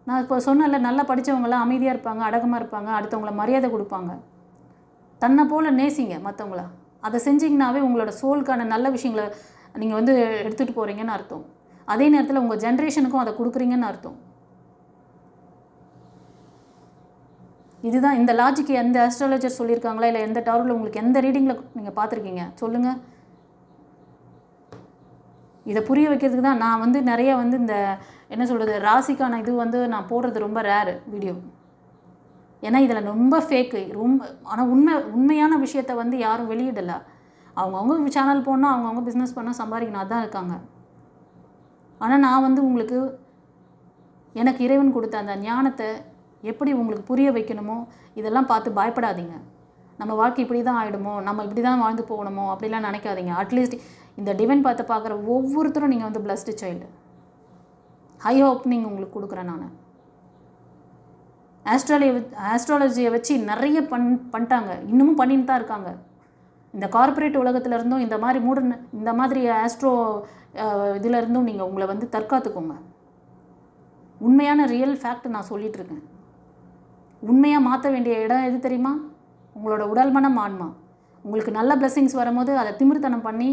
நான் இப்போ சொன்னல, நல்லா படித்தவங்களாம் அமைதியாக இருப்பாங்க, அடக்கமாக இருப்பாங்க, அடுத்தவங்கள மரியாதை கொடுப்பாங்க. தன்னை போல் நேசிங்க மற்றவங்கள. அதை செஞ்சிங்கனாவே உங்களோட சோலுக்கான நல்ல விஷயங்களை நீங்கள் வந்து எடுத்துகிட்டு போகிறீங்கன்னு அர்த்தம். அதே நேரத்தில் உங்கள் ஜென்ரேஷனுக்கும் அதை கொடுக்குறீங்கன்னு அர்த்தம். இதுதான் இந்த லாஜிக். எந்த ஆஸ்ட்ராலஜர் சொல்லியிருக்காங்களா, இல்லை எந்த டாரோவில் உங்களுக்கு எந்த ரீடிங்கில் நீங்கள் பார்த்துருக்கீங்க சொல்லுங்கள். இதை புரிய வைக்கிறதுக்கு தான் நான் வந்து நிறைய வந்து இந்த என்ன சொல்கிறது, ராசிக்கான இது வந்து நான் போடுறது ரொம்ப ரேரு வீடியோ. ஏன்னா இதில் ரொம்ப ஃபேக்கு, ரொம்ப. ஆனால் உண்மையான விஷயத்த வந்து யாரும் வெளியிடலை. அவங்கவுங்க சேனல் போனால் அவங்கவுங்க பிஸ்னஸ் பண்ணால் சம்பாதிக்கணும், அதான் இருக்காங்க. ஆனால் நான் வந்து உங்களுக்கு எனக்கு இறைவன் கொடுத்த அந்த ஞானத்தை எப்படி உங்களுக்கு புரிய வைக்கணுமோ இதெல்லாம் பார்த்து பயப்படாதீங்க. நம்ம வாழ்க்கை இப்படி தான் ஆகிடுமோ, நம்ம இப்படி தான் வாழ்ந்து போகணுமோ அப்படிலாம் நினைக்காதீங்க. அட்லீஸ்ட் இந்த டிவைன் பார்க்குற ஒவ்வொருத்தரும் நீங்கள் வந்து பிளஸ்டு சைல்டு. ஹை ஓப்பனிங் உங்களுக்கு கொடுக்குறேன் நான். ஆஸ்ட்ராலஜியை வச்சு நிறைய பண்ணிட்டாங்க, இன்னமும் பண்ணிட்டு தான் இருக்காங்க. இந்த கார்ப்பரேட் உலகத்தில் இருந்தும் இந்த மாதிரி ஆஸ்ட்ரோ இதில் இருந்தும் நீங்கள் உங்களை வந்து தற்காத்துக்கோங்க. உண்மையான ரியல் ஃபேக்ட் நான் சொல்லிகிட்டு இருக்கேன். உண்மையாக மாற்ற வேண்டிய இடம் எது தெரியுமா? உங்களோட உடல் மனம் ஆன்மா. உங்களுக்கு நல்ல பிளெஸிங்ஸ் வரும்போது அதை திமிர்த்தனம் பண்ணி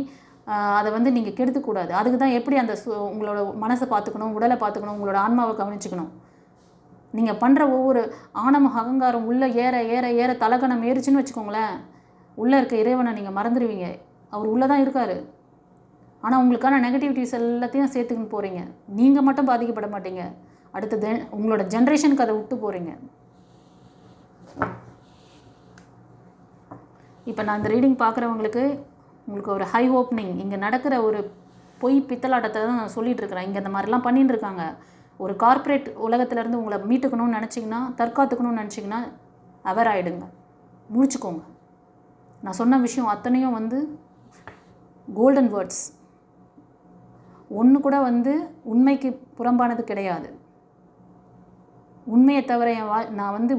அதை வந்து நீங்கள் கெடுத்துக்கூடாது. அதுக்கு தான் எப்படி அந்த உங்களோட மனசை பார்த்துக்கணும், உடலை பார்த்துக்கணும், உங்களோட ஆன்மாவை கவனிச்சுக்கணும். நீங்கள் பண்ணுற ஒவ்வொரு ஆணவம் அகங்காரம் உள்ளே ஏற ஏற ஏற தலகணம் ஏறிச்சுன்னு வச்சுக்கோங்களேன், உள்ளே இருக்க இறைவனை நீங்கள் மறந்துடுவீங்க. அவர் உள்ளே தான் இருக்கார். ஆனால் உங்களுக்கான நெகட்டிவிட்டிஸ் எல்லாத்தையும் சேர்த்துக்கின்னு போகிறீங்க. நீங்கள் மட்டும் பாதிக்கப்பட மாட்டீங்க, அடுத்தது உங்களோட ஜென்ரேஷனுக்கு அதை விட்டு போகிறீங்க. இப்போ நான் இந்த ரீடிங் பார்க்குறவங்களுக்கு உங்களுக்கு ஒரு ஹை ஓப்பனிங், இங்கே நடக்கிற ஒரு பொய் பித்தலாட்டத்தை தான் நான் சொல்லிகிட்டு இருக்கிறேன். இங்கே இந்த மாதிரிலாம் பண்ணிட்டு இருக்காங்க. ஒரு கார்ப்பரேட் உலகத்துலேருந்து உங்களை மீட்டுக்கணும்னு நினச்சிங்கன்னா, தற்காத்துக்கணும்னு நினச்சிங்கன்னா அவர் ஆகிடுங்க, முடிச்சுக்கோங்க. நான் சொன்ன விஷயம் அத்தனையும் வந்து கோல்டன் வேர்ட்ஸ். ஒன்று கூட வந்து உண்மைக்கு புறம்பானது கிடையாது. உண்மையை தவிர நான் வந்து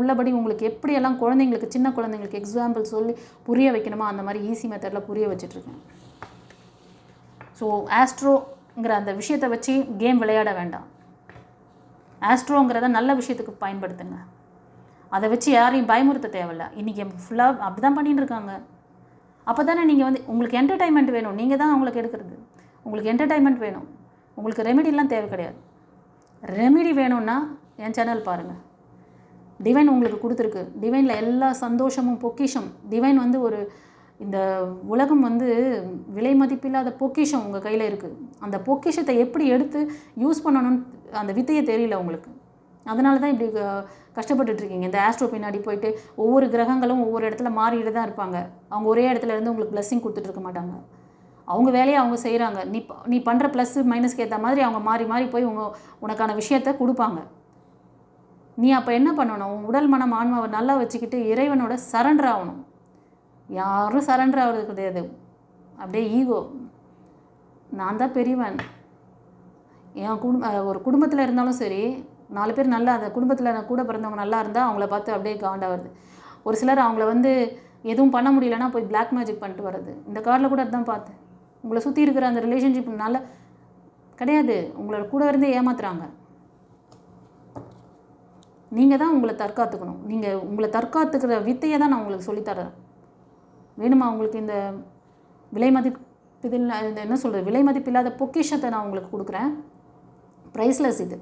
உள்ளபடி உங்களுக்கு எப்படியெல்லாம் குழந்தைங்களுக்கு, சின்ன குழந்தைங்களுக்கு எக்ஸாம்பிள் சொல்லி புரிய வைக்கணுமோ அந்த மாதிரி ஈஸி மெத்தடில் புரிய வச்சிட்ருக்கேன். ஸோ ஆஸ்ட்ரோங்கிற அந்த விஷயத்தை வச்சு கேம் விளையாட வேண்டாம். ஆஸ்ட்ரோங்கிறத நல்ல விஷயத்துக்கு பயன்படுத்துங்க. அதை வச்சு யாரையும் பயமுறுத்த தேவையில்லை. இன்றைக்கி ஃபுல்லாக அப்படி தான் பண்ணிட்டு இருக்காங்க. அப்போ தானே நீங்கள் வந்து உங்களுக்கு என்டர்டைன்மெண்ட் வேணும், நீங்கள் தான் அவங்களுக்கு எடுக்கிறது. உங்களுக்கு என்டர்டைன்மெண்ட் வேணும், உங்களுக்கு ரெமெடிலாம் தேவை கிடையாது. ரெமெடி வேணும்னா என் சேனல் பாருங்கள். டிவைன் உங்களுக்கு கொடுத்துருக்கு. டிவைனில் எல்லா சந்தோஷமும் பொக்கிஷம். டிவைன் வந்து ஒரு இந்த உலகம் வந்து விலை மதிப்பில்லாத பொக்கிஷம் உங்கள் கையில் இருக்குது. அந்த பொக்கிஷத்தை எப்படி எடுத்து யூஸ் பண்ணணும்னு அந்த வித்தையை தெரியல உங்களுக்கு. அதனால தான் இப்படி கஷ்டப்பட்டுட்ருக்கீங்க. இந்த ஆஸ்ட்ரோ பின்னாடி போயிட்டு ஒவ்வொரு கிரகங்களும் ஒவ்வொரு இடத்துல மாறிட்டு தான் இருப்பாங்க. அவங்க ஒரே இடத்துல இருந்து உங்களுக்கு பிளஸ்ஸிங் கொடுத்துட்ருக்க மாட்டாங்க. அவங்க வேலையை அவங்க செய்கிறாங்க. நீ பண்ணுற ப்ளஸ் மைனஸ்க்கு ஏற்ற மாதிரி அவங்க மாறி மாறி போய் உனக்கான விஷயத்தை கொடுப்பாங்க. நீ அப்போ என்ன பண்ணணும்? உடல் மனம் ஆன்மாவை நல்லா வச்சுக்கிட்டு இறைவனோட சரண்டர் ஆகணும். யாரும் சரண்டர் ஆகிறது கிடையாது. அப்படியே ஈகோ, நான் தான் பெரியவன். என் ஒரு குடும்பத்தில் இருந்தாலும் சரி, 4 பேர் நல்லா, அந்த குடும்பத்தில் கூட பிறந்தவங்க நல்லா இருந்தால் அவங்கள பார்த்து அப்படியே காண்டாக வருது. ஒரு சிலர் அவங்கள வந்து எதுவும் பண்ண முடியலன்னா போய் பிளாக் மேஜிக் பண்ணிட்டு வர்றது. இந்த கார்டில் கூட அதுதான் பார்த்தேன். உங்களை சுற்றி இருக்கிற அந்த ரிலேஷன்ஷிப் நல்லா கிடையாது, உங்களோட கூட இருந்தே ஏமாத்துறாங்க. நீங்கள் தான் உங்களை தற்காத்துக்கணும். நீங்கள் உங்களை தற்காத்துக்கிற வித்தையை தான் நான் உங்களுக்கு சொல்லித்தரேன். வேணுமா உங்களுக்கு இந்த விலை இதில் என்ன சொல்கிறது, விலை மதிப்பில்லாத பொக்கிஷத்தை நான் உங்களுக்கு கொடுக்குறேன். ப்ரைஸ்லெஸ் இது.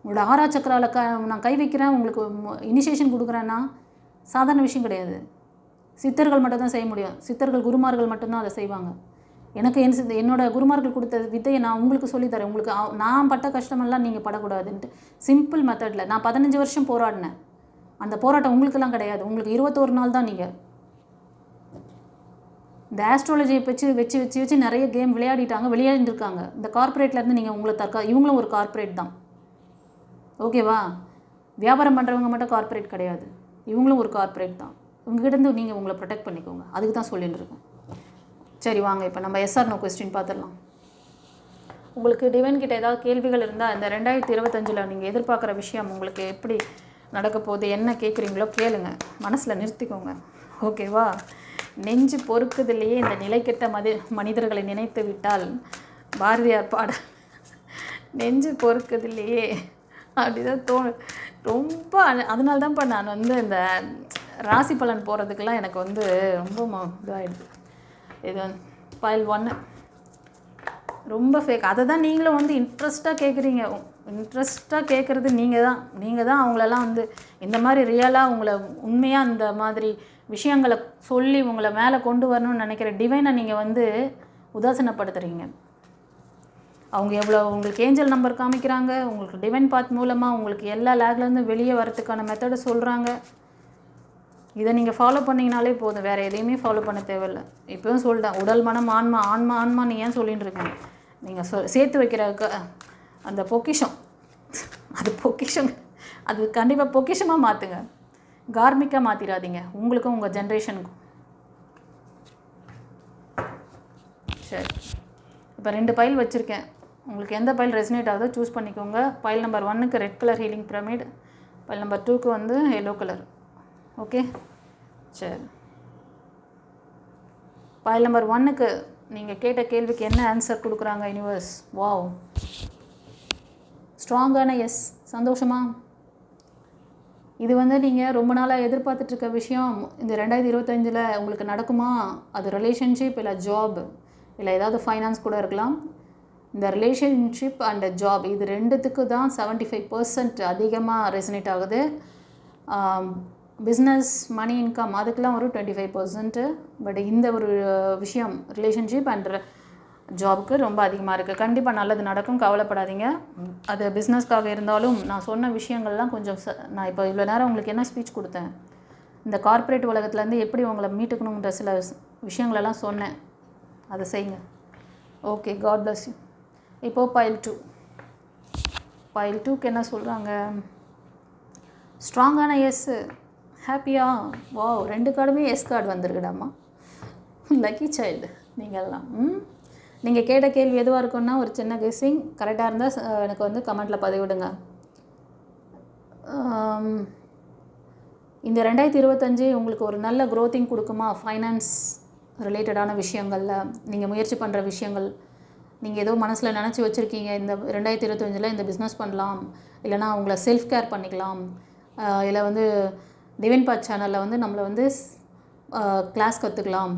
உங்களோட ஆறா சக்கராவில் நான் கை வைக்கிறேன், உங்களுக்கு இனிஷியேஷன் கொடுக்குறேன்னா சாதாரண விஷயம் கிடையாது. சித்தர்கள் மட்டும் தான் செய்ய முடியும். சித்தர்கள் குருமார்கள் மட்டும்தான் அதை செய்வாங்க. எனக்கு என்னோடய குருமார்கள் கொடுத்த வித்தையை நான் உங்களுக்கு சொல்லித்தரேன். உங்களுக்கு நான் பட்ட கஷ்டமெல்லாம் நீங்கள் படக்கூடாதுன்ட்டு சிம்பிள் மெத்தடில் நான் 15 வருஷம் போராடினேன். அந்த போராட்டம் உங்களுக்கெல்லாம் கிடையாது. உங்களுக்கு 21 நாள் தான். நீங்கள் இந்த ஆஸ்ட்ராலஜியை வச்சு நிறைய கேம் விளையாடிருக்காங்க. இந்த கார்ப்பரேட்லேருந்து நீங்கள் உங்களை இவங்களும் ஒரு கார்ப்பரேட் தான். ஓகேவா? வியாபாரம் பண்ணுறவங்க மட்டும் கார்ப்பரேட் கிடையாது, இவங்களும் ஒரு கார்ப்பரேட் தான். இவங்ககிட்டருந்து நீங்கள் உங்களை ப்ரொடெக்ட் பண்ணிக்கோங்க. அதுக்கு தான் சொல்லிட்டு இருக்கேன். சரி வாங்க, இப்போ நம்ம எஸ்ஆர் நோ கொஸ்டின் பார்த்துடலாம். உங்களுக்கு டிவைன் கிட்ட ஏதாவது கேள்விகள் இருந்தால் இந்த 2025 நீங்கள் எதிர்பார்க்குற விஷயம் உங்களுக்கு எப்படி நடக்க போகுது, என்ன கேட்குறீங்களோ கேளுங்க, மனசில் நிறுத்திக்கோங்க. ஓகேவா? நெஞ்சு பொறுக்குதிலேயே இந்த நிலைக்கெட்ட மனிதர்களை நினைத்து விட்டால் பாரதியார் பாட நெஞ்சு பொறுக்குதிலேயே அப்படிதான் தோணும். ரொம்ப அதனால தான்ப்பா நான் வந்து இந்த ராசி பலன் போகிறதுக்கெல்லாம் எனக்கு வந்து ரொம்ப இதாகிடுது. இது பைல் 1 ரொம்ப ஃபேக். அதை தான் நீங்களும் வந்து இன்ட்ரெஸ்ட்டாக கேட்குறீங்க. இன்ட்ரெஸ்ட்டாக கேட்குறது நீங்கள் தான் அவங்களெல்லாம் வந்து இந்த மாதிரி ரியலாக உங்களை உண்மையாக இந்த மாதிரி விஷயங்களை சொல்லி உங்களை மேலே கொண்டு வரணும்னு நினைக்கிற டிவைனை நீங்கள் வந்து உதாசீனப்படுத்துகிறீங்க. அவங்க எவ்வளோ உங்களுக்கு ஏஞ்சல் நம்பர் காமிக்கிறாங்க, உங்களுக்கு டிவைன் பாத் மூலமாக உங்களுக்கு எல்லா லேக்லேருந்து வெளியே வரத்துக்கான மெத்தடை சொல்கிறாங்க. இதை நீங்கள் ஃபாலோ பண்ணிங்கனாலே போதும், வேறு எதையுமே ஃபாலோ பண்ண தேவையில்லை. இப்போவும் சொல்லிட்டேன், உடல் மனம் ஆன்மா ஆன்மா ஆன்மான்னு ஏன் சொல்லிகிட்டு இருக்கேன். நீங்கள் சேர்த்து வைக்கிற அந்த பொக்கிஷம், அது பொக்கிஷம், அது கண்டிப்பாக பொக்கிஷமாக மாற்றுங்க, கார்மிக்காக மாற்றிடாதீங்க, உங்களுக்கும் உங்கள் ஜென்ரேஷனுக்கும். சரி, இப்போ 2 பைல் வச்சுருக்கேன். உங்களுக்கு எந்த பைல் ரெசினேட் ஆகுதோ சூஸ் பண்ணிக்கோங்க. பைல் நம்பர் 1க்கு red colour healing pyramid, file number 2க்கு வந்து எல்லோ கலர். ஓகே, சரி. பைல் நம்பர் 1க்கு நீங்கள் கேட்ட கேள்விக்கு என்ன ஆன்சர் கொடுக்குறாங்க யூனிவர்ஸ்? வாவ், ஸ்ட்ராங்கான எஸ். சந்தோஷமா? இது வந்து நீங்கள் ரொம்ப நாளாக எதிர்பார்த்துட்ருக்க விஷயம் இந்த 2025 உங்களுக்கு நடக்குமா? அது ரிலேஷன்ஷிப் இல்லை ஜாப் இல்லை ஏதாவது ஃபைனான்ஸ் கூட இருக்கலாம். இந்த ரிலேஷன்ஷிப் அண்ட் ஜாப் இது 2த்துக்கு தான் 75% அதிகமாக ரெசனேட் ஆகுது. பிஸ்னஸ் மணி இன்கம் அதுக்கெலாம் ஒரு 25%. பட் இந்த ஒரு விஷயம் ரிலேஷன்ஷிப் அண்ட் ஜாபுக்கு ரொம்ப அதிகமாக இருக்குது. கண்டிப்பாக நல்லது நடக்கும், கவலைப்படாதீங்க. அது பிஸ்னஸ்க்காக இருந்தாலும் நான் சொன்ன விஷயங்கள்லாம் கொஞ்சம் நான் இப்போ இவ்வளோ நேரம் உங்களுக்கு என்ன ஸ்பீச் கொடுத்தேன், இந்த கார்ப்பரேட் உலகத்துலேருந்து எப்படி உங்களை மீட்டுக்கணுங்கிற சில விஷயங்களெல்லாம் சொன்னேன், அதை செய்யுங்க. Okay, god bless you. இப்போது பைல் 2. பைல் 2க்கு என்ன சொல்கிறாங்க? ஸ்ட்ராங்கான எஸ்ஸு. ஹாப்பியா? வாவ், 2 கார்டுமே எஸ் கார்டு வந்திருக்குடாம்மா. லக்கி சைல்டு நீங்கள்லாம். நீங்கள் கேட்ட கேள்வி எதுவாக இருக்குன்னா ஒரு சின்ன கெஸ்ஸிங் கரெக்டாக இருந்தால் எனக்கு வந்து கமெண்ட்டில் பதிவிடுங்க. இந்த 2025 உங்களுக்கு ஒரு நல்ல க்ரோத்திங் கொடுக்குமா? ஃபைனான்ஸ் ரிலேட்டடான விஷயங்களில் நீங்கள் முயற்சி பண்ணுற விஷயங்கள், நீங்கள் ஏதோ மனசில் நினச்சி வச்சுருக்கீங்க, இந்த 2025 இந்த பிஸ்னஸ் பண்ணலாம், இல்லைனா உங்களை செல்ஃப் கேர் பண்ணிக்கலாம், இல்லை வந்து டிவைன் பாத் சேனலில் வந்து நம்மளை வந்து கிளாஸ் கற்றுக்கலாம்,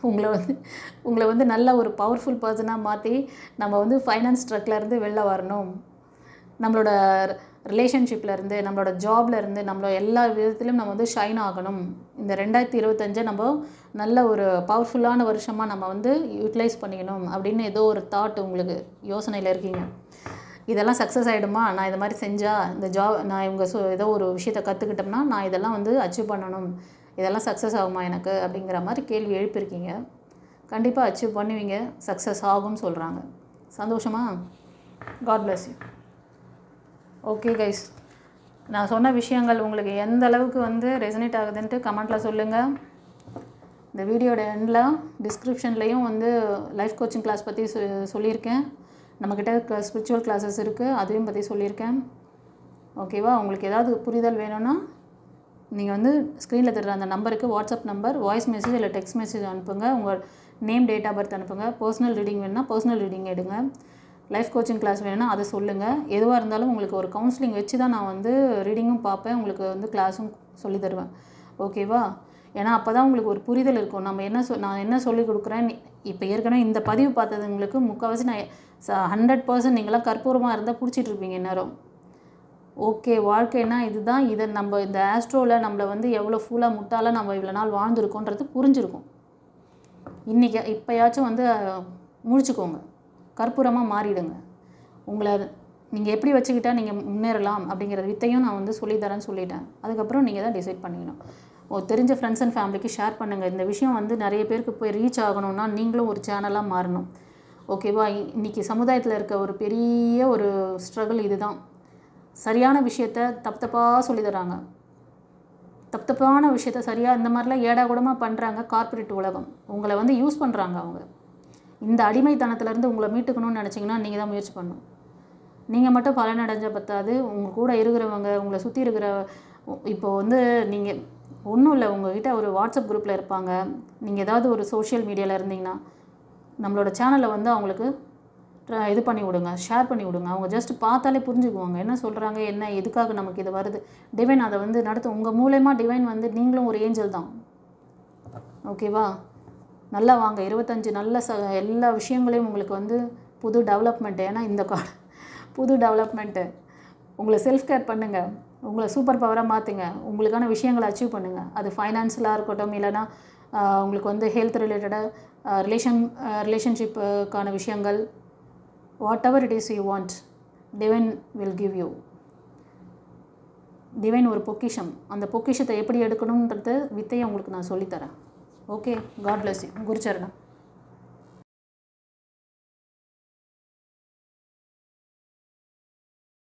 உங்களை வந்து நல்ல ஒரு பவர்ஃபுல் பர்சனாக மாற்றி நம்ம வந்து ஃபைனான்ஸ் ஸ்ட்ரக்லேருந்து வெளில வரணும், நம்மளோட ரிலேஷன்ஷிப்லேருந்து நம்மளோட ஜாப்லேருந்து நம்மளோட எல்லா விதத்துலையும் நம்ம வந்து ஷைன் ஆகணும். இந்த 2025 நம்ம நல்ல ஒரு பவர்ஃபுல்லான வருஷமாக நம்ம வந்து யூட்டிலைஸ் பண்ணிக்கணும் அப்படின்னு ஏதோ ஒரு தாட் உங்களுக்கு யோசனையில் இருக்கீங்க. இதெல்லாம் சக்ஸஸ் ஆகிடுமா? நான் இது மாதிரி செஞ்சால் இந்த நான் இவங்க ஏதோ ஒரு விஷயத்தை கற்றுக்கிட்டோம்னா நான் இதெல்லாம் வந்து அச்சீவ் பண்ணணும், இதெல்லாம் சக்ஸஸ் ஆகுமா எனக்கு அப்படிங்கிற மாதிரி கேள்வி எழுப்பியிருக்கீங்க. கண்டிப்பாக அச்சீவ் பண்ணுவீங்க, சக்ஸஸ் ஆகும்னு சொல்கிறாங்க. சந்தோஷமா? God bless you. Okay guys, நான் சொன்ன விஷயங்கள் உங்களுக்கு எந்த அளவுக்கு வந்து ரெசனேட் ஆகுதுன்ட்டு கமெண்ட்டில் சொல்லுங்கள். இந்த வீடியோட எண்டில் டிஸ்கிரிப்ஷன்லேயும் வந்து லைஃப் கோச்சிங் கிளாஸ் பற்றி சொல்லியிருக்கேன். நம்மக்கிட்ட ஸ்பிரிச்சுவல் கிளாஸஸ் இருக்குது, அதையும் பற்றி சொல்லியிருக்கேன். ஓகேவா? உங்களுக்கு ஏதாவது புரிதல் வேணும்னா நீங்கள் வந்து ஸ்க்ரீனில் தர்ற அந்த நம்பருக்கு வாட்ஸ்அப் நம்பர் வாய்ஸ் மெசேஜ் இல்லை டெக்ஸ்ட் மெசேஜ் அனுப்புங்க. உங்கள் நேம், டேட் ஆஃப் பர்த் அனுப்புங்க. பர்சனல் ரீடிங் வேணும்னா பர்சனல் ரீடிங் எடுங்க. லைஃப் கோச்சிங் கிளாஸ் வேணும்னா அதை சொல்லுங்கள். எதுவாக இருந்தாலும் உங்களுக்கு ஒரு கவுன்சிலிங் வச்சு தான் நான் வந்து ரீடிங்கும் பார்ப்பேன், உங்களுக்கு வந்து கிளாஸும் சொல்லி தருவேன். ஓகேவா? ஏன்னா அப்போ தான் உங்களுக்கு ஒரு புரிதல் இருக்கும். நான் என்ன சொல்லிக் கொடுக்குறேன். இப்போ ஏற்கனவே இந்த பதிவு பார்த்ததுங்களுக்கு முக்கால்வாசி நான் 100% நீங்களாம் கற்பூரமாக இருந்தால் பிடிச்சிட்ருப்பீங்க இந்நேரம். ஓகே, வாழ்க்கைன்னா இதுதான். இதை நம்ம இந்த ஆஸ்ட்ரோவில் நம்மளை வந்து எவ்வளோ ஃபுல்லாக முட்டாளாக நம்ம இவ்வளோ நாள் வாழ்ந்துருக்கோன்றது புரிஞ்சிருக்கும். இன்றைக்கி இப்போயாச்சும் வந்து முழிச்சுக்கோங்க, கற்பூரமாக மாறிடுங்க. உங்களை நீங்கள் எப்படி வச்சுக்கிட்டா நீங்கள் முன்னேறலாம் அப்படிங்கிற வித்தையும் நான் வந்து சொல்லித்தரேன்னு சொல்லிட்டேன். அதுக்கப்புறம் நீங்கள் தான் டிசைட் பண்ணிக்கணும். தெரிஞ்ச ஃப்ரெண்ட்ஸ் அண்ட் ஃபேமிலிக்கு ஷேர் பண்ணுங்கள். இந்த விஷயம் வந்து நிறைய பேருக்கு போய் ரீச் ஆகணும்னா நீங்களும் ஒரு சேனலாக மாறணும். ஓகேவா? இன்றைக்கி சமுதாயத்தில் இருக்க ஒரு பெரிய ஒரு ஸ்ட்ரகிள் இது தான். சரியான விஷயத்த தப்பாக சொல்லி தராங்க. தப்பான விஷயத்த சரியாக இந்த மாதிரிலாம் ஏடாகூடமாக பண்ணுறாங்க கார்ப்பரேட் உலகம். உங்களை வந்து யூஸ் பண்ணுறாங்க அவங்க. இந்த அடிமைத்தனத்துலேருந்து உங்களை மீட்டுக்கணும்னு நினச்சிங்கன்னா நீங்கள் தான் முயற்சி பண்ணணும். நீங்கள் மட்டும் பலனடைஞ்ச பத்தாது, உங்கள் கூட இருக்கிறவங்க, உங்களை சுற்றி இருக்கிற இப்போ வந்து நீங்கள் ஒன்றும் இல்லை, உங்கள்கிட்ட ஒரு வாட்ஸ்அப் குரூப்பில் இருப்பாங்க. நீங்கள் ஏதாவது ஒரு சோஷியல் மீடியாவில் இருந்தீங்கன்னா நம்மளோட சேனலை வந்து அவங்களுக்கு இது பண்ணி விடுங்க, ஷேர் பண்ணி விடுங்க. அவங்க ஜஸ்ட் பார்த்தாலே புரிஞ்சுக்குவாங்க என்ன சொல்கிறாங்க, என்ன எதுக்காக நமக்கு இது வருது. டிவைன் அதை வந்து நடத்தும். உங்கள் மூலயமா டிவைன் வந்து நீங்களும் ஒரு ஏஞ்சல் தான். ஓகேவா? நல்லா வாங்க. 25 நல்ல எல்லா விஷயங்களையும் உங்களுக்கு வந்து புது டெவலப்மெண்ட். ஏன்னா இந்த புது டெவலப்மெண்ட்டு. உங்களை செல்ஃப் கேர் பண்ணுங்கள், உங்களை சூப்பர் பவராக மாற்றுங்க, உங்களுக்கான விஷயங்களை அச்சீவ் பண்ணுங்கள். அது ஃபைனான்ஷியலாக இருக்கட்டும், இல்லைனா உங்களுக்கு வந்து ஹெல்த் ரிலேட்டடாக ரிலேஷன்ஷிப்புக்கான விஷயங்கள், what ever it is you want, divine will give you. Divine ஒரு பொக்கிஷம். அந்த பொக்கிஷத்தை எப்படி எடுக்கணுன்றது வித்தையை உங்களுக்கு நான் சொல்லித்தரேன். Okay, god bless you. குருச்சரணம்.